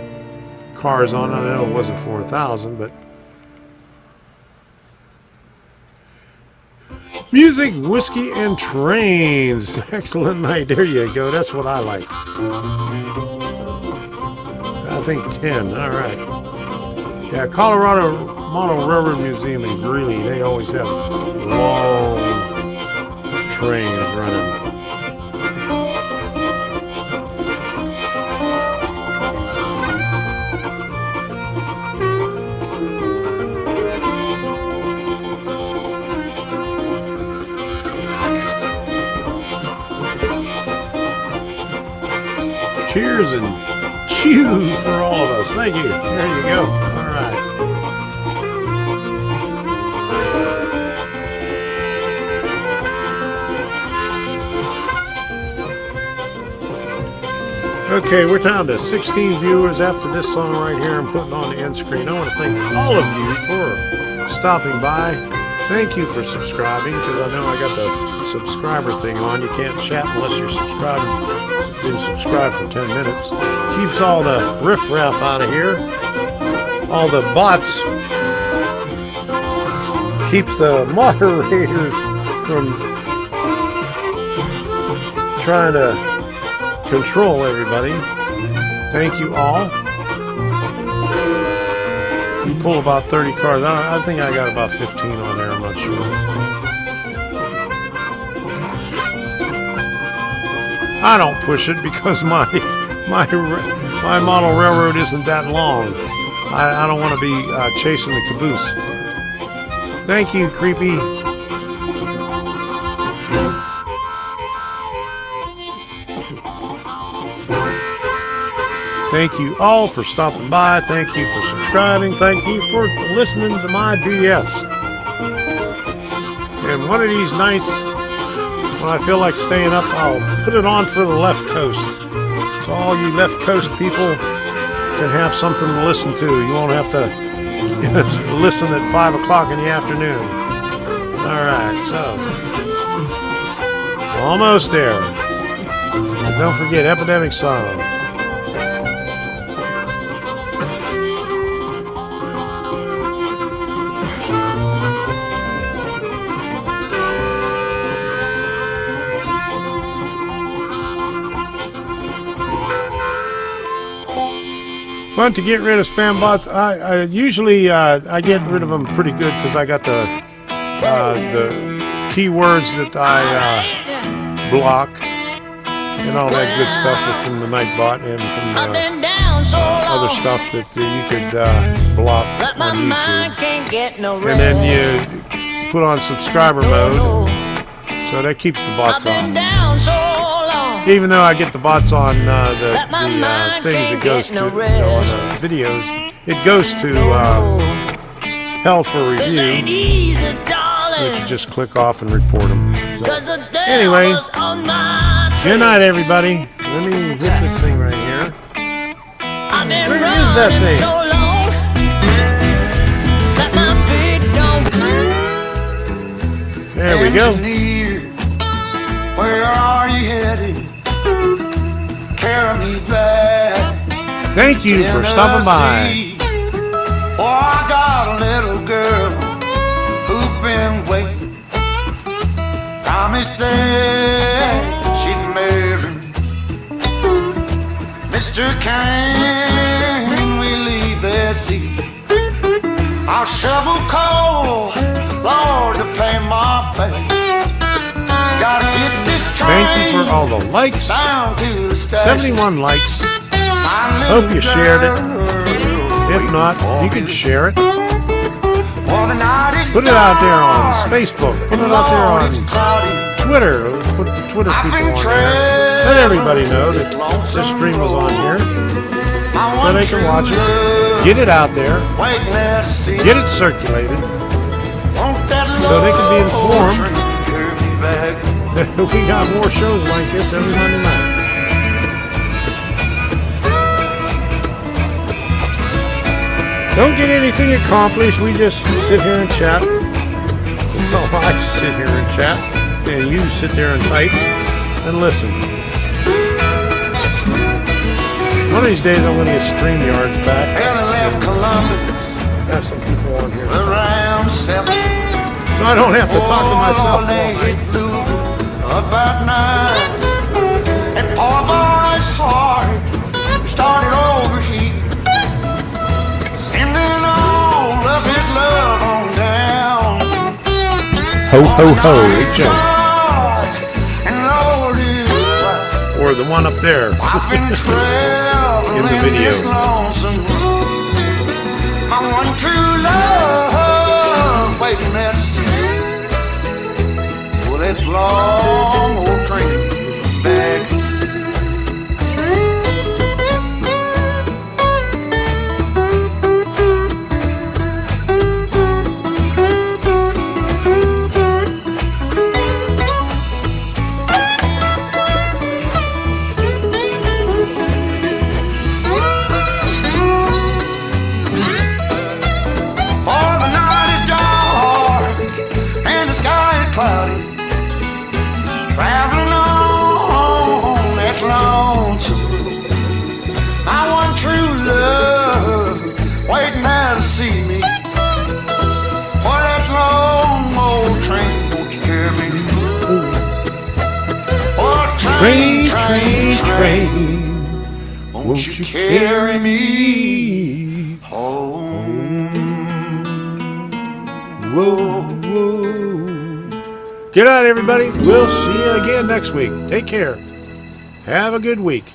cars on it. I know it wasn't 4,000, but music, whiskey, and trains. Excellent night. There you go. That's what I like. I think 10. All right. Yeah, Colorado Model Railroad Museum in Greeley. They always have long trains running. Cheers and chew for all of us. Thank you. There you go. All right. Okay, we're down to 16 viewers after this song right here. I'm putting on the end screen. I want to thank all of you for stopping by. Thank you for subscribing, because I know I got the subscriber thing on. You can't chat unless you're subscribed. Been subscribed for 10 minutes. Keeps all the riffraff out of here. All the bots. Keeps the moderators from trying to control everybody. Thank you all. You pull about 30 cards. I think I got about 15 on there. I'm not sure. I don't push it because my model railroad isn't that long. I don't want to be chasing the caboose. Thank you, Creepy. Thank you all for stopping by. Thank you for subscribing. Thank you for listening to my BS. And one of these nights, when I feel like staying up, I'll put it on for the left coast. So all you left coast people can have something to listen to. You won't have to listen at 5 o'clock in the afternoon. All right, so almost there. And don't forget Epidemic Song. But to get rid of spam bots, I usually I get rid of them pretty good because I got the keywords that I block and all that good stuff from the Nightbot and from other stuff that you could block on YouTube. And then you put on subscriber mode, so that keeps the bots off. Even though I get the bots on the things it goes to, on the videos, it goes to Hell for Review, which you just click off and report them. So, anyway, good night, everybody. Let me hit this thing right here. Where is that thing? There we go. Where are you headed? Carry me back. Thank you for stopping by. Oh, I got a little girl who's been waiting. Promised that she'd marry me. Mister, can we leave that seat? I'll shovel coal, Lord, to pay my fare. Gotta get this train. Thank you for all the likes. Down to the station. 71 likes. Hope you shared it. If not, you can share it. Put it out there on Facebook. Put it out there on Twitter. Put the Twitter people on there. Let everybody know that this stream was on here, so they can watch it. Get it out there. Get it circulated, so they can be informed. We got more shows like this every Monday night. Don't get anything accomplished. We just sit here and chat. Well, I sit here and chat, and you sit there and type and listen. One of these days I'm going to get StreamYards back. Have some people on here, so I don't have to talk to myself all night. About 9, and poor boy's heart started overheating, sending all of his love on down. Ho ho ho, it's Joe. And Lord is right. Or the one up there. I've been traveling In the video. this lonesome road. My one true love waiting at the sea. That long old train back. For the night is dark and the sky is cloudy. Traveling on that lonesome road. My one true love waiting there to see me. For that long old train, won't you carry me? Oh, train, won't you carry me home? Whoa, whoa. Good night, everybody. We'll see you again next week. Take care. Have a good week.